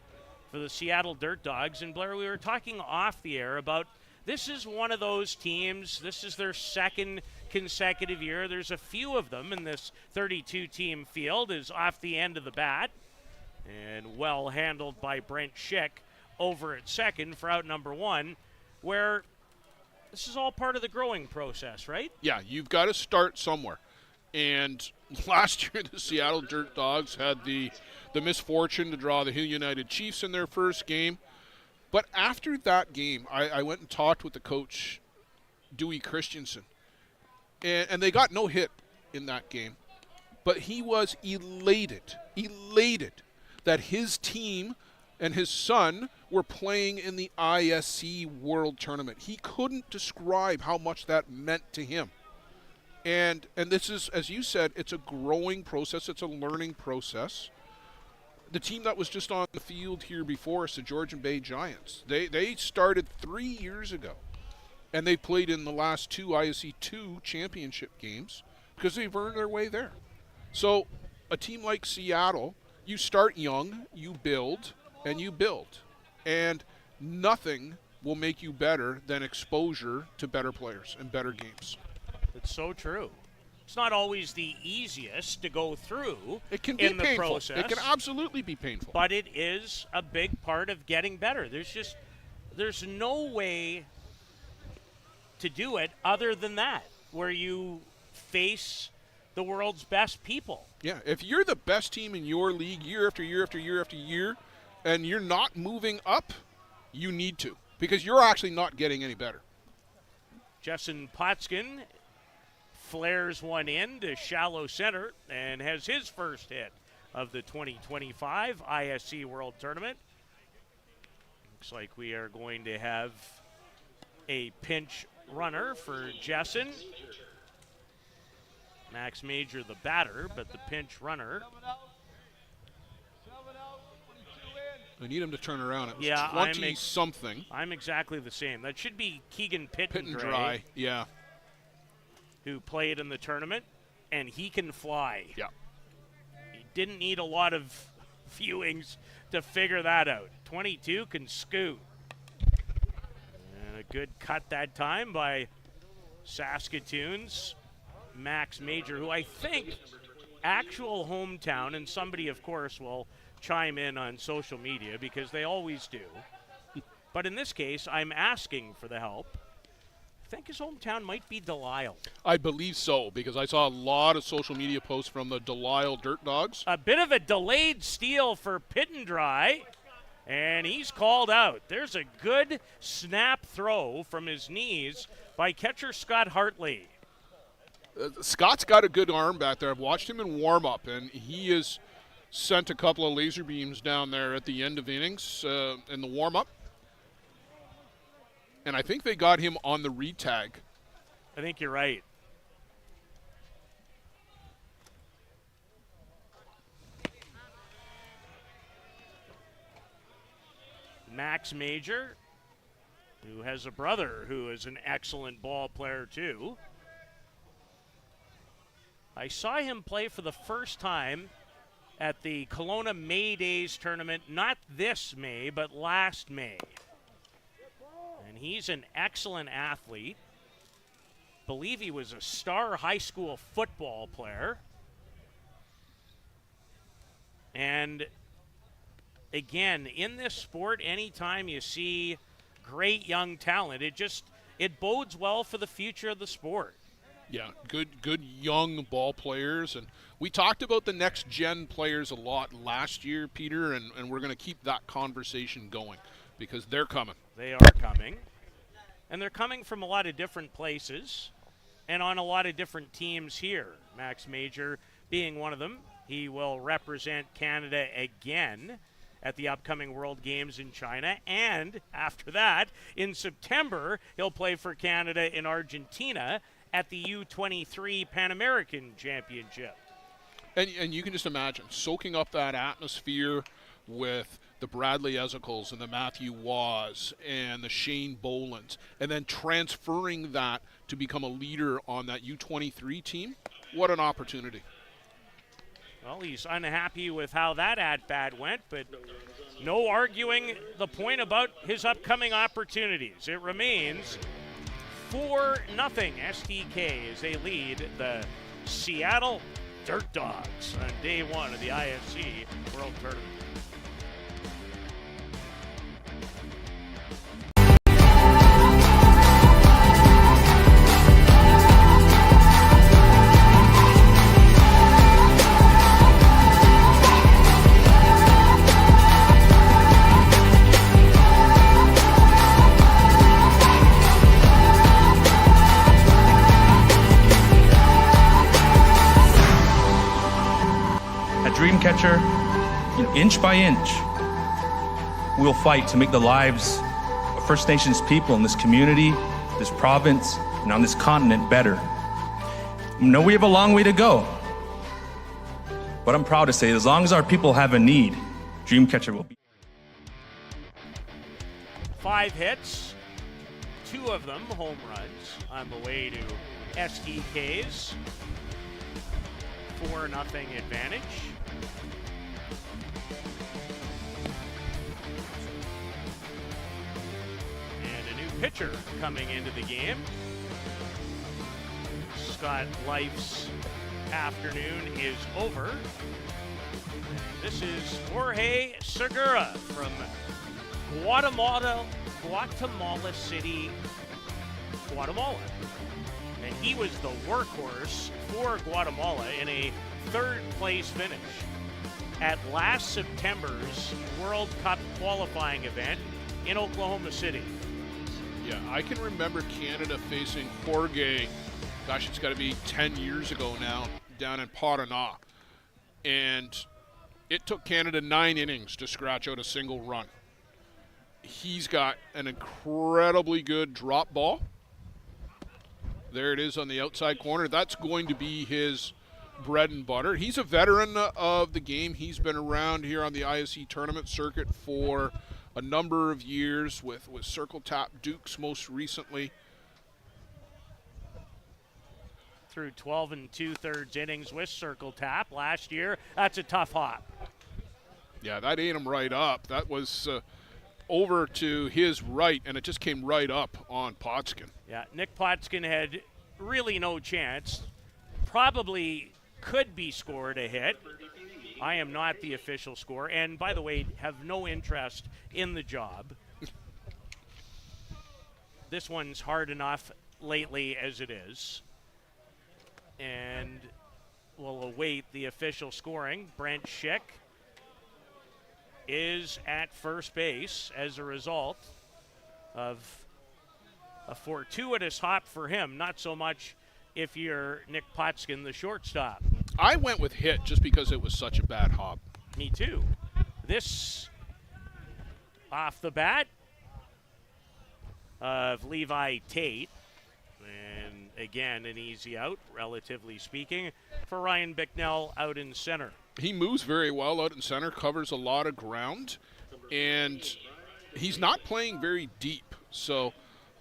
for the Seattle Dirt Dogs. And Blair, we were talking off the air about this is one of those teams. This is their second consecutive year. There's a few of them in this 32-team field is off the end of the bat. And well handled by Brent Schick over at second for out number one, where this is all part of the growing process, right? Yeah, you've got to start somewhere. And last year, the Seattle Dirt Dogs had the misfortune to draw the Hill United Chiefs in their first game. But after that game, I went and talked with the coach, Dewey Christensen. And they got no hit in that game. But he was elated that his team and his son were playing in the ISC World Tournament. He couldn't describe how much that meant to him. And this is, as you said, it's a growing process. It's a learning process. The team that was just on the field here before us, the Georgian Bay Giants, they started 3 years ago. And they played in the last two ISC 2 championship games because they've earned their way there. So a team like Seattle, you start young, you build, and you build. And nothing will make you better than exposure to better players and better games. It's so true. It's not always the easiest to go through it can be in the painful. process. It can absolutely be painful. But it is a big part of getting better. There's no way to do it other than that, where you face the world's best people. Yeah, if you're the best team in your league year after year after year after year, and you're not moving up, you need to, because you're actually not getting any better. Jessen Potskin flares one in to shallow center and has his first hit of the 2025 ISC World Tournament. Looks like we are going to have a pinch runner for Jessen. Max Major the batter, but the pinch runner. I need him to turn around. It was Yeah, 20-something. I'm exactly the same. That should be Keegan Pittendry, yeah. Who played in the tournament, and he can fly. Yeah. He didn't need a lot of viewings to figure that out. 22 can scoot. And a good cut that time by Saskatoon's Max Major, who I think actual hometown, and somebody, of course, will chime in on social media because they always do. But in this case, I'm asking for the help. I think his hometown might be Delisle. I believe so, because I saw a lot of social media posts from the Delisle Dirt Dogs. A bit of a delayed steal for Pittendry, and he's called out. There's a good snap throw from his knees by catcher Scott Hartley. Scott's got a good arm back there. I've watched him in warm-up, and he has sent a couple of laser beams down there at the end of innings in the warm-up. And I think they got him on the re-tag. I think you're right. Max Major, who has a brother who is an excellent ball player too. I saw him play for the first time at the Kelowna May Days tournament, not this May, but last May. And he's an excellent athlete. Believe he was a star high school football player. And again, in this sport, anytime you see great young talent, it bodes well for the future of the sport. Yeah, good young ball players. And we talked about the next gen players a lot last year, Peter, and we're going to keep that conversation going because they're coming. They are coming. And they're coming from a lot of different places and on a lot of different teams here. Max Major being one of them. He will represent Canada again at the upcoming World Games in China. And after that, in September, he'll play for Canada in Argentina at the U23 Pan American Championship. And you can just imagine soaking up that atmosphere with the Bradley Ezekals and the Matthew Waas and the Shane Bolins, and then transferring that to become a leader on that U23 team. What an opportunity. Well, he's unhappy with how that at-bat went, but no arguing the point about his upcoming opportunities. It remains 4-0 STK as they lead the Seattle Dirt Dogs on day one of the ISC World Tournament. Dreamcatcher, inch by inch, we'll fight to make the lives of First Nations people in this community, this province, and on this continent better. I know we have a long way to go, but I'm proud to say as long as our people have a need, Dreamcatcher will be. 5 hits, 2 of them home runs on the way to STK's 4-0 advantage. Pitcher coming into the game. Scott Life's afternoon is over. This is Jorge Segura from Guatemala City, Guatemala. And he was the workhorse for Guatemala in a 3rd place finish at last September's World Cup qualifying event in Oklahoma City. Yeah, I can remember Canada facing Jorge, gosh, it's got to be 10 years ago now, down in Paraná. And it took Canada 9 innings to scratch out a single run. He's got an incredibly good drop ball. There it is on the outside corner. That's going to be his bread and butter. He's a veteran of the game. He's been around here on the ISC tournament circuit for a number of years with Circle Tap Dukes most recently. Through 12 2/3 innings with Circle Tap last year. That's a tough hop. Yeah, that ate him right up. That was over to his right, and it just came right up on Potskin. Yeah, Nick Potskin had really no chance. Probably could be scored a hit. I am not the official scorer, and by the way, have no interest in the job. This one's hard enough lately as it is. And we'll await the official scoring. Brent Schick is at first base as a result of a fortuitous hop for him. Not so much if you're Nick Potskin, the shortstop. I went with hit just because it was such a bad hop. Me too. This off the bat of Levi Tate. And again, an easy out, relatively speaking, for Ryan Bicknell out in center. He moves very well out in center, covers a lot of ground, and he's not playing very deep. So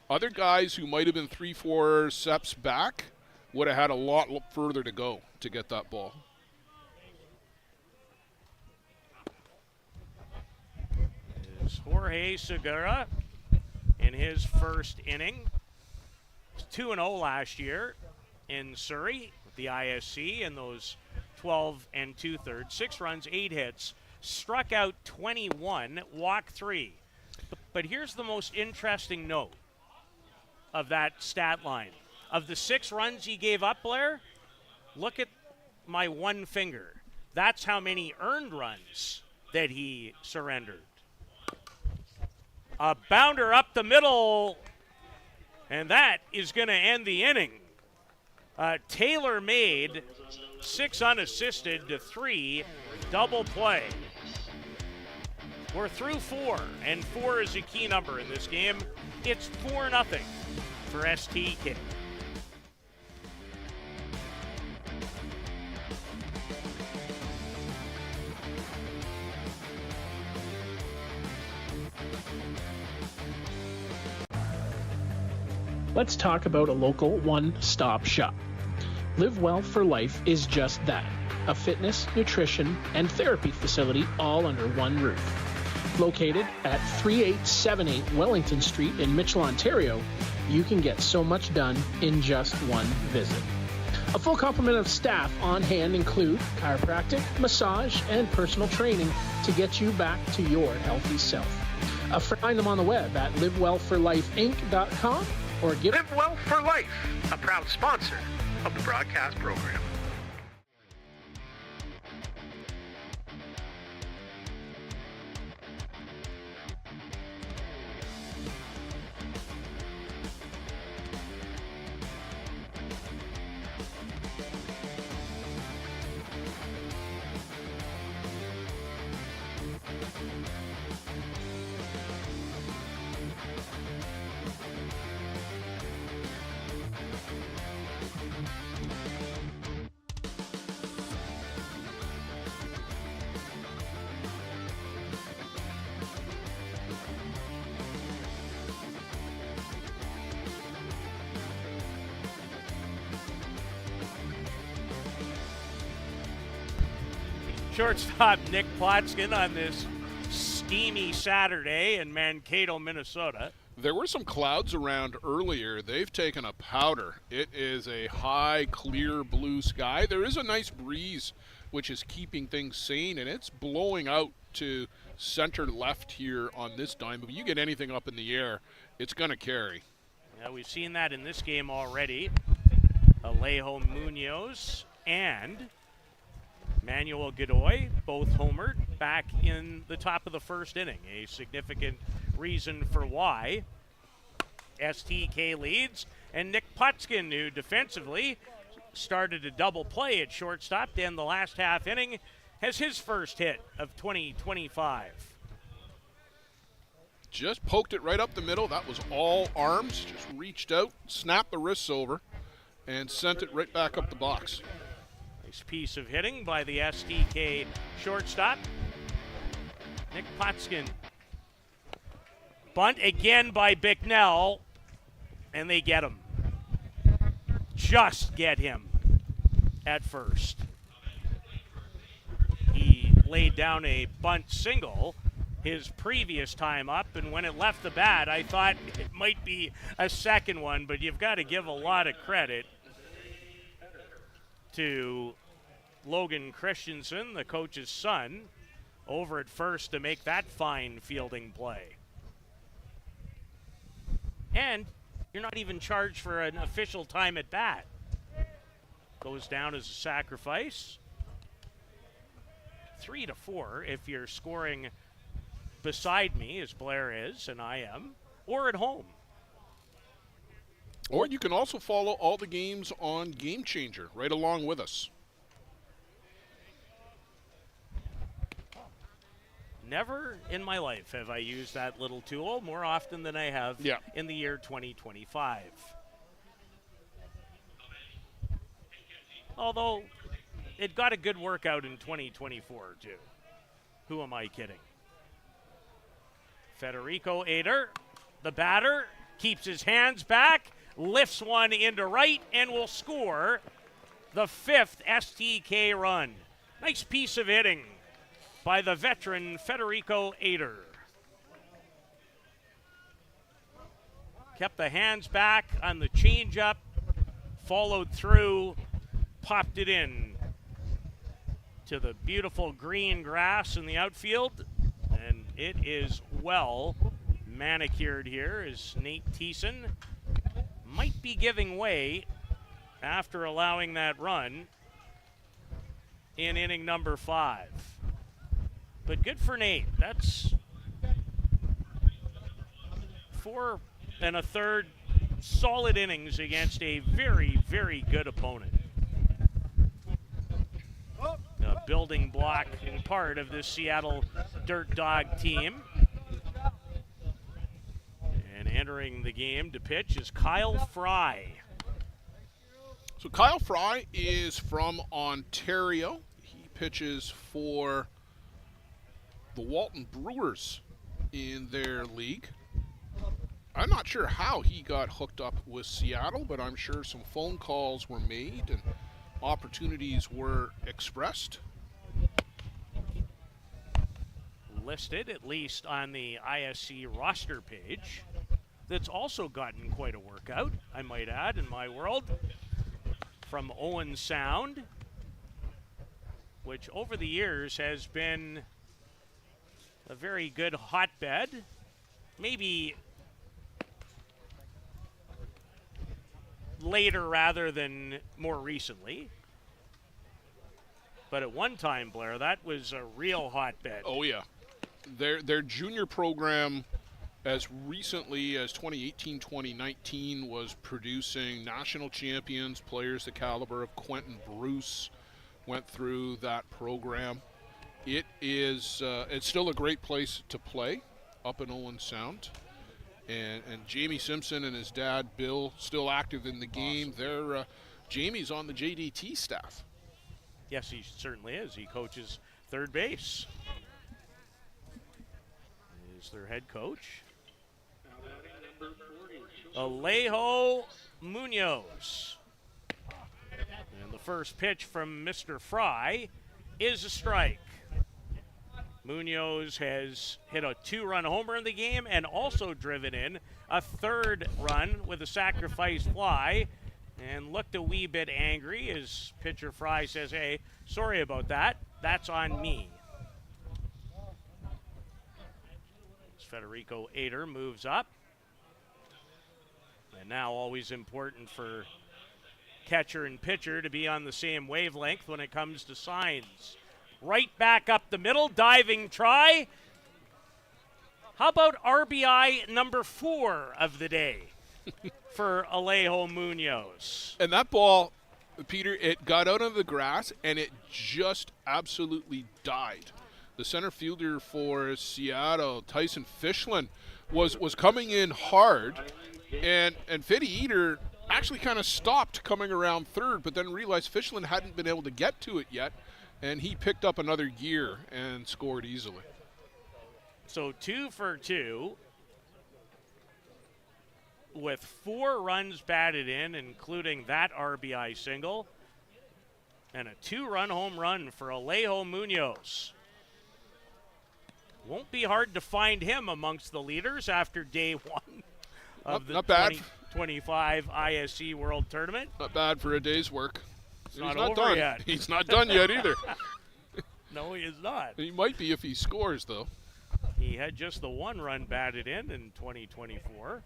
other guys who might have been 3-4 steps back would have had a lot further to go to get that ball. Is Jorge Segura in his first inning. 2-0 last year in Surrey with the ISC in those 12 2/3. 6 runs, 8 hits, struck out 21, walked 3. But here's the most interesting note of that stat line. Of the 6 runs he gave up, Blair, look at my one finger. That's how many earned runs that he surrendered. A bounder up the middle, and that is going to end the inning. Taylor made 6 unassisted to 3 double play. We're through 4, and 4 is a key number in this game. It's 4-0 for STK. Let's talk about a local one-stop shop. Live Well for Life is just that, a fitness, nutrition, and therapy facility all under one roof. Located at 3878 Wellington Street in Mitchell, Ontario, you can get so much done in just one visit. A full complement of staff on hand include chiropractic, massage, and personal training to get you back to your healthy self. Find them on the web at livewellforlifeinc.com or give Live Well for Life, a proud sponsor of the broadcast program. Shortstop Nick Plotskin on this steamy Saturday in Mankato, Minnesota. There were some clouds around earlier. They've taken a powder. It is a high, clear blue sky. There is a nice breeze, which is keeping things sane, and it's blowing out to center left here on this diamond. But you get anything up in the air, it's going to carry. Yeah, we've seen that in this game already. Alejo Munoz and Manuel Godoy both homered back in the top of the first inning. A significant reason for why STK leads. And Nick Plotskin, who defensively started a double play at shortstop in the last half inning, has his first hit of 2025. Just poked it right up the middle. That was all arms. Just reached out, snapped the wrists over, and sent it right back up the box. Nice piece of hitting by the STK shortstop, Nick Plotskin. Bunt again by Bicknell, and they get him. Just get him at first. He laid down a bunt single his previous time up, and when it left the bat, I thought it might be a second one, but you've got to give a lot of credit to Logan Christensen, the coach's son, over at first to make that fine fielding play. And you're not even charged for an official time at bat. Goes down as a sacrifice. 3-4 if you're scoring beside me, as Blair is and I am, or at home. Or you can also follow all the games on Game Changer right along with us. Never in my life have I used that little tool more often than I have in the year 2025. Although it got a good workout in 2024 too. Who am I kidding? Federico Ader, the batter, keeps his hands back, lifts one into right, and will score the 5th STK run. Nice piece of hitting by the veteran Federico Ader. Kept the hands back on the changeup, followed through, popped it in to the beautiful green grass in the outfield, and it is well manicured here as Nate Thiessen might be giving way after allowing that run in inning number 5. But good for Nate. That's 4 1/3 solid innings against a very, very good opponent. A building block and part of this Seattle Dirt Dog team. And entering the game to pitch is Kyle Fry. So Kyle Fry is from Ontario. He pitches for the Walton Brewers in their league. I'm not sure how he got hooked up with Seattle, but I'm sure some phone calls were made and opportunities were expressed. Listed, at least on the ISC roster page. That's also gotten quite a workout, I might add, in my world. From Owen Sound, which over the years has been a very good hotbed. Maybe later rather than more recently. But at one time, Blair, that was a real hotbed. Oh, yeah. Their junior program, as recently as 2018-2019, was producing national champions, players the caliber of Quentin Bruce went through that program. It is it's still a great place to play up in Owen Sound. And Jamie Simpson and his dad, Bill, still active in the game. Awesome. Jamie's on the JDT staff. Yes, he certainly is. He coaches third base. Is their head coach. Alejo Munoz. And the first pitch from Mr. Fry is a strike. Munoz has hit a 2-run homer in the game and also driven in a 3rd run with a sacrifice fly, and looked a wee bit angry as pitcher Fry says, hey, sorry about that. That's on me. As Federico Ader moves up. And now always important for catcher and pitcher to be on the same wavelength when it comes to signs. Right back up the middle, diving try. How about RBI number 4 of the day for Alejo Munoz? And that ball, Peter, it got out of the grass and it just absolutely died. The center fielder for Seattle, Tyson Fischlin, was coming in hard, and Fiddy Eater actually kind of stopped coming around third, but then realized Fischlin hadn't been able to get to it yet, and he picked up another gear and scored easily. So 2 for 2 with 4 runs batted in, including that RBI single, and a 2-run home run for Alejo Munoz. Won't be hard to find him amongst the leaders after day 1 of the 2025 ISC World Tournament. Not bad for a day's work. He's not over done yet. He's not done yet either. No, he is not. He might be if he scores, though. He had just the 1 run batted in 2024.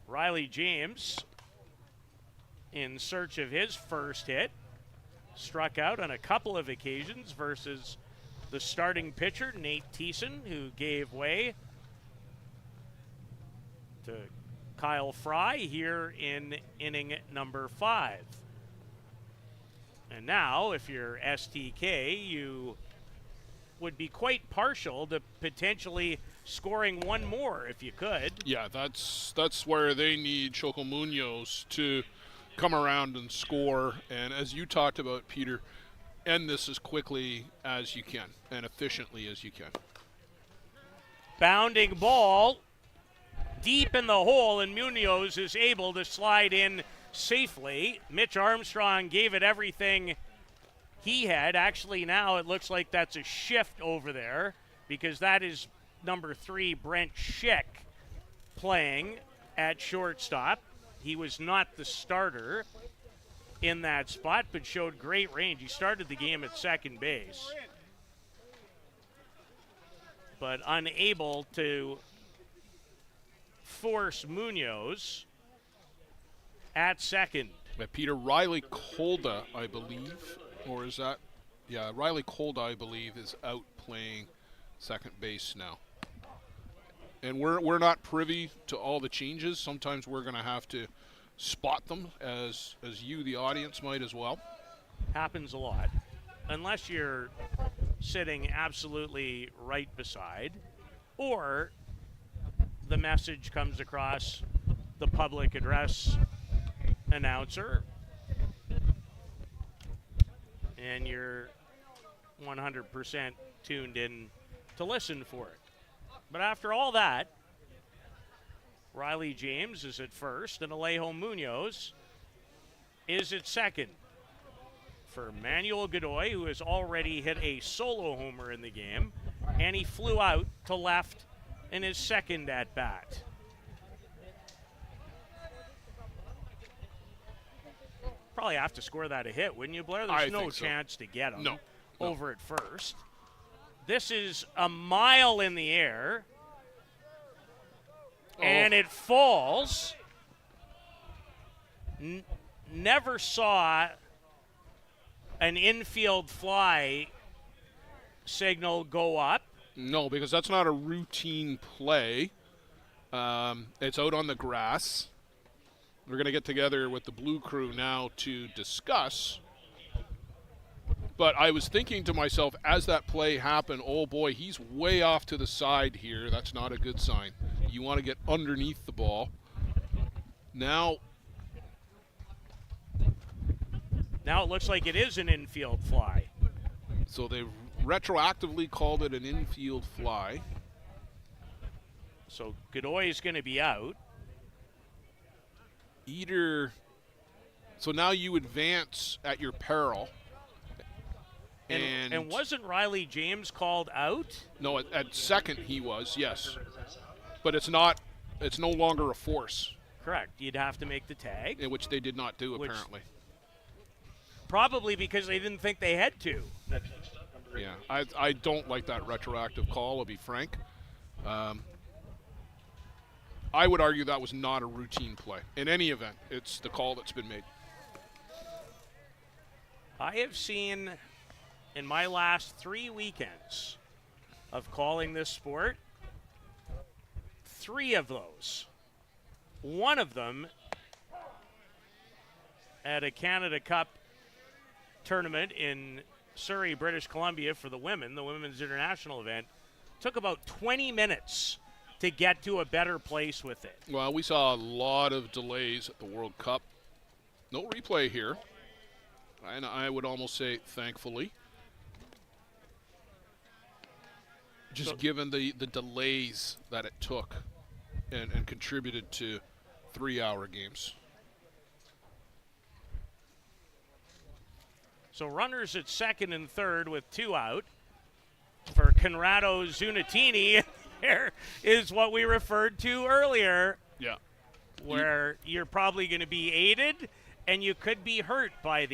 Riley James, in search of his first hit, struck out on a couple of occasions versus the starting pitcher, Nate Thiessen, who gave way to Kyle Fry here in inning number 5. And now, if you're STK, you would be quite partial to potentially scoring 1 more if you could. Yeah, that's where they need Choco Munoz to come around and score. And as you talked about, Peter, end this as quickly as you can and efficiently as you can. Bounding ball deep in the hole, and Munoz is able to slide in safely. Mitch Armstrong gave it everything he had. Actually, now it looks like that's a shift over there because that is number 3, Brent Schick, playing at shortstop. He was not the starter in that spot, but showed great range. He started the game at second base, but unable to force Munoz at second. Peter, Riley Kolda, I believe, or is that? Yeah, Riley Kolda, I believe, is out playing second base now. And we're not privy to all the changes. Sometimes we're going to have to spot them, as you, the audience, might as well. Happens a lot. Unless you're sitting absolutely right beside, or the message comes across the public address announcer and you're 100% tuned in to listen for it. But after all that, Riley James is at first, and Alejo Munoz is at second. For Manuel Godoy, who has already hit a solo homer in the game, and he flew out to left in his second at-bat. Probably have to score that a hit, wouldn't you, Blair? There's no chance to get him over at first. This is a mile in the air, and it falls. Never saw an infield fly signal go up. No, because that's not a routine play. It's out on the grass. We're going to get together with the Blue Crew now to discuss. But I was thinking to myself as that play happened, oh boy, he's way off to the side here. That's not a good sign. You want to get underneath the ball. Now it looks like it is an infield fly. So they've retroactively called it an infield fly. So Godoy is going to be out. So now you advance at your peril. And wasn't Riley James called out? No, at second he was, yes. But it's no longer a force. Correct. You'd have to make the tag. Which they did not do, apparently. Probably because they didn't think they had to. Yeah, I don't like that retroactive call, I'll be frank. I would argue that was not a routine play. In any event, it's the call that's been made. I have seen, in my last 3 weekends of calling this sport, 3 of those. One of them at a Canada Cup tournament in Surrey, British Columbia for the women's international event, took about 20 minutes to get to a better place with it. Well, we saw a lot of delays at the World Cup. No replay here. And I would almost say thankfully. Just given the delays that it took and contributed to 3-hour games. So runners at second and third with 2 out for Conrado Zunatini. There is what we referred to earlier. Yeah. Where you're probably going to be aided and you could be hurt by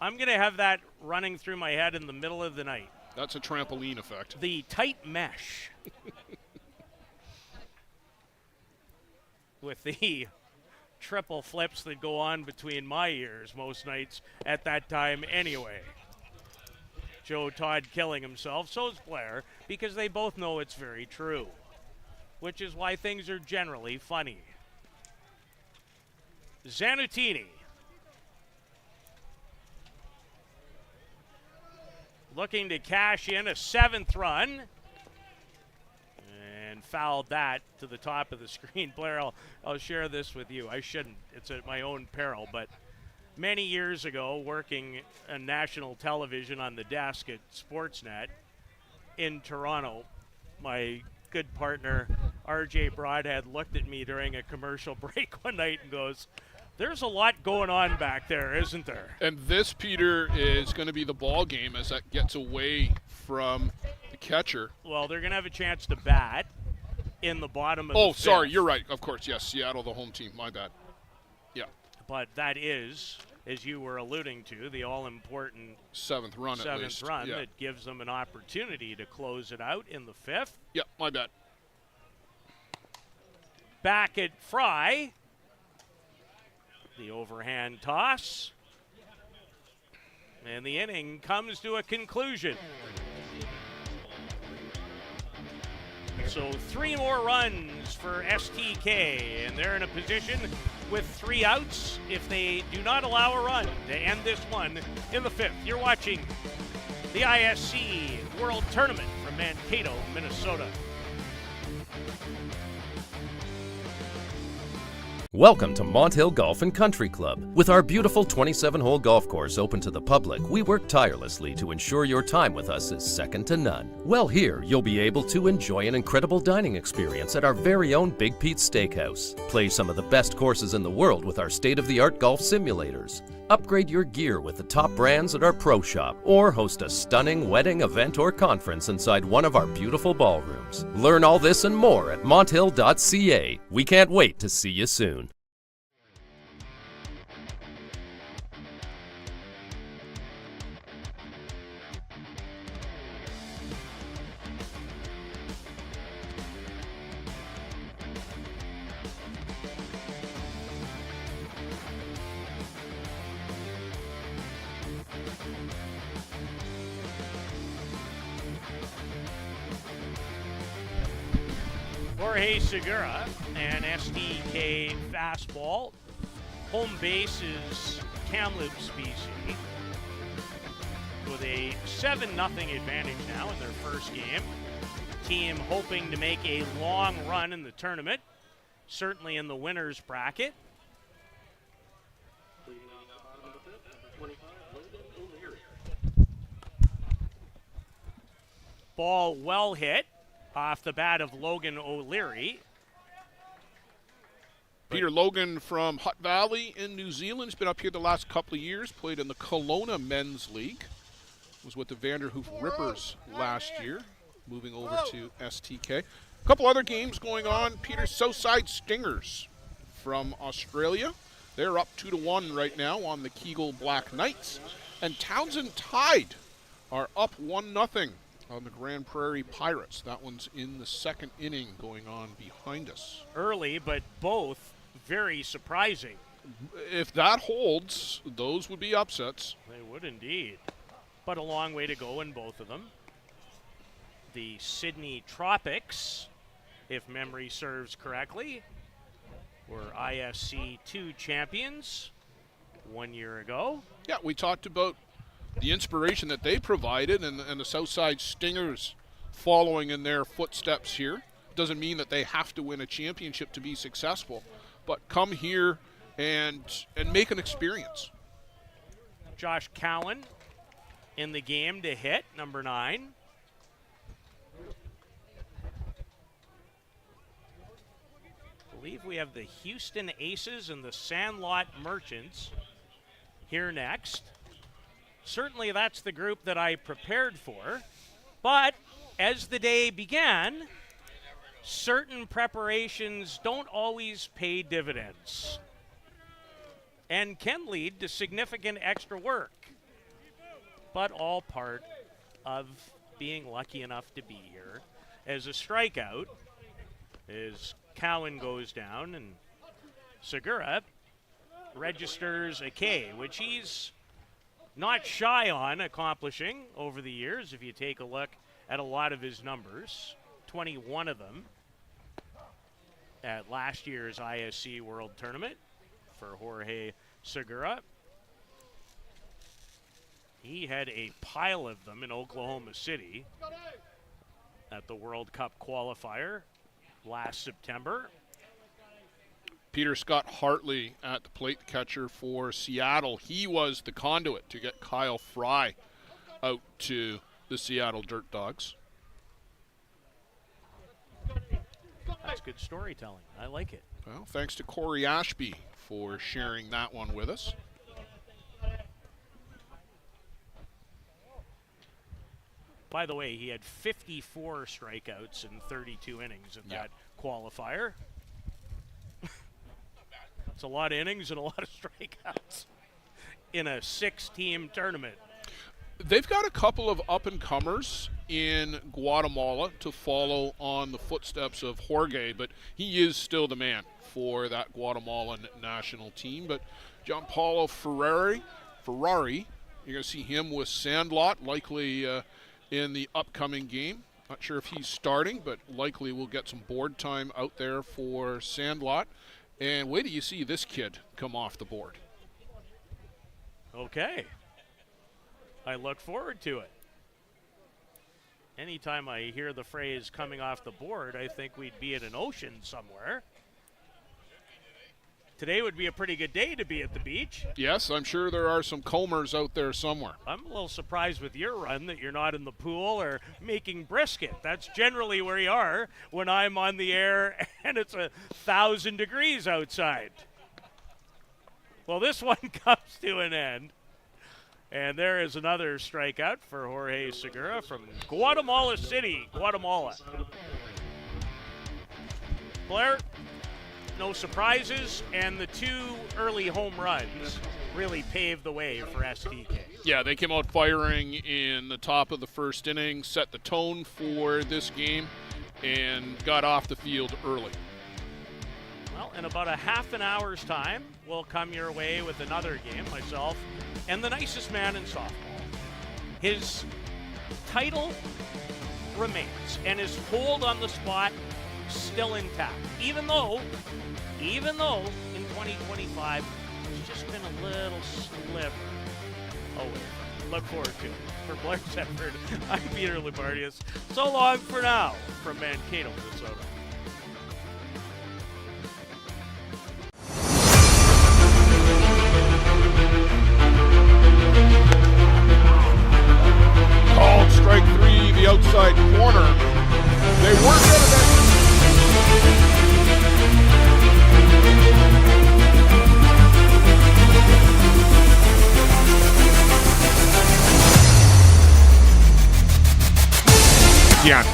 I'm going to have that running through my head in the middle of the night. That's a trampoline effect. The tight mesh. With the triple flips that go on between my ears most nights at that time anyway. Joe Todd killing himself, so is Blair, because they both know it's very true, which is why things are generally funny. Zanutini looking to cash in a 7th run and fouled that to the top of the screen. Blair, I'll share this with you. I shouldn't. It's at my own peril, but many years ago, working on national television on the desk at Sportsnet in Toronto, my good partner, RJ Broadhead, looked at me during a commercial break one night and goes, "There's a lot going on back there, isn't there?" And this, Peter, is going to be the ball game as that gets away from the catcher. Well, they're going to have a chance to bat in the bottom of the 5th. Sorry, you're right. Of course, yes, Seattle, the home team. My bad. Yeah. But that is, as you were alluding to, the all-important 7th run at least. 7th run yeah. that gives them an opportunity to close it out in the 5th. Yeah, my bad. Back at Fry. The overhand toss. And the inning comes to a conclusion. So 3 more runs for STK, and they're in a position with 3 outs if they do not allow a run to end this one in the 5th. You're watching the ISC World Tournament from Mankato, Minnesota. Welcome to Mont Hill Golf and Country Club. With our beautiful 27-hole golf course open to the public, we work tirelessly to ensure your time with us is second to none. Well, here you'll be able to enjoy an incredible dining experience at our very own Big Pete's Steakhouse. Play some of the best courses in the world with our state-of-the-art golf simulators. Upgrade your gear with the top brands at our pro shop, or host a stunning wedding, event, or conference inside one of our beautiful ballrooms. Learn all this and more at monthill.ca. We can't wait to see you soon. Jorge Segura, an STK fastball. Home base is Kamloops, BC, with a 7-0 advantage now in their first game. Team hoping to make a long run in the tournament, certainly in the winner's bracket. Ball well hit off the bat of Logan O'Leary. Peter Logan from Hutt Valley in New Zealand. He's been up here the last couple of years, played in the Kelowna Men's League. Was with the Vanderhoof Rippers last year, moving over to STK. A couple other games going on. Peter's Southside Stingers from Australia. They're up 2-1 right now on the Kegel Black Knights. And Townsend Tide are up 1-0 on the Grand Prairie Pirates. That one's in the second inning going on behind us. Early, but both very surprising. If that holds, those would be upsets. They would indeed. But a long way to go in both of them. The Sydney Tropics, if memory serves correctly, were ISC 2 champions 1 year ago. Yeah, we talked about the inspiration that they provided and the Southside Stingers following in their footsteps here. Doesn't mean that they have to win a championship to be successful, but come here and make an experience. Josh Cowan in the game to hit, number 9. I believe we have the Houston Aces and the Sandlot Merchants here next. Certainly that's the group that I prepared for, but as the day began, certain preparations don't always pay dividends and can lead to significant extra work, but all part of being lucky enough to be here. As a strikeout, as Cowan goes down and Segura registers a K, which he's not shy on accomplishing over the years. If you take a look at a lot of his numbers, 21 of them at last year's ISC World Tournament for Jorge Segura. He had a pile of them in Oklahoma City at the World Cup qualifier last September. Peter Scott Hartley at the plate catcher for Seattle. He was the conduit to get Kyle Fry out to the Seattle Dirt Dogs. That's good storytelling. I like it. Well, thanks to Corey Ashby for sharing that one with us. By the way, he had 54 strikeouts in 32 innings in that qualifier. It's a lot of innings and a lot of strikeouts in a 6-team tournament. They've got a couple of up-and-comers in Guatemala to follow on the footsteps of Jorge, but he is still the man for that Guatemalan national team. But Gianpaolo Ferrari, you're going to see him with Sandlot, likely in the upcoming game. Not sure if he's starting, but likely we'll get some board time out there for Sandlot. And wait till you see this kid come off the board. Okay. I look forward to it. Anytime I hear the phrase coming off the board, I think we'd be at an ocean somewhere. Today would be a pretty good day to be at the beach. Yes, I'm sure there are some combers out there somewhere. I'm a little surprised with your run that you're not in the pool or making brisket. That's generally where you are when I'm on the air and it's 1,000 degrees outside. Well, this one comes to an end. And there is another strikeout for Jorge Segura from Guatemala City, Guatemala. Blair, no surprises, and the 2 early home runs really paved the way for STK. Yeah, they came out firing in the top of the first inning, set the tone for this game, and got off the field early. Well, in about a half an hour's time, we'll come your way with another game, myself and the nicest man in softball. His title remains, and his hold on the spot still intact, even though in 2025 it's just been a little sliver away. Look forward to it. For Blair Tedford, I'm Peter Labardius. So long for now from Mankato, Minnesota. Called strike 3, the outside corner. They worked out of that. Again.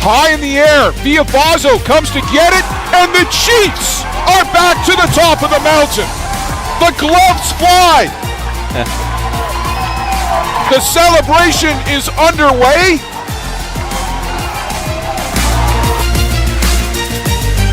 High in the air, Viavazo comes to get it, and the Chiefs are back to the top of the mountain. The gloves fly. The celebration is underway.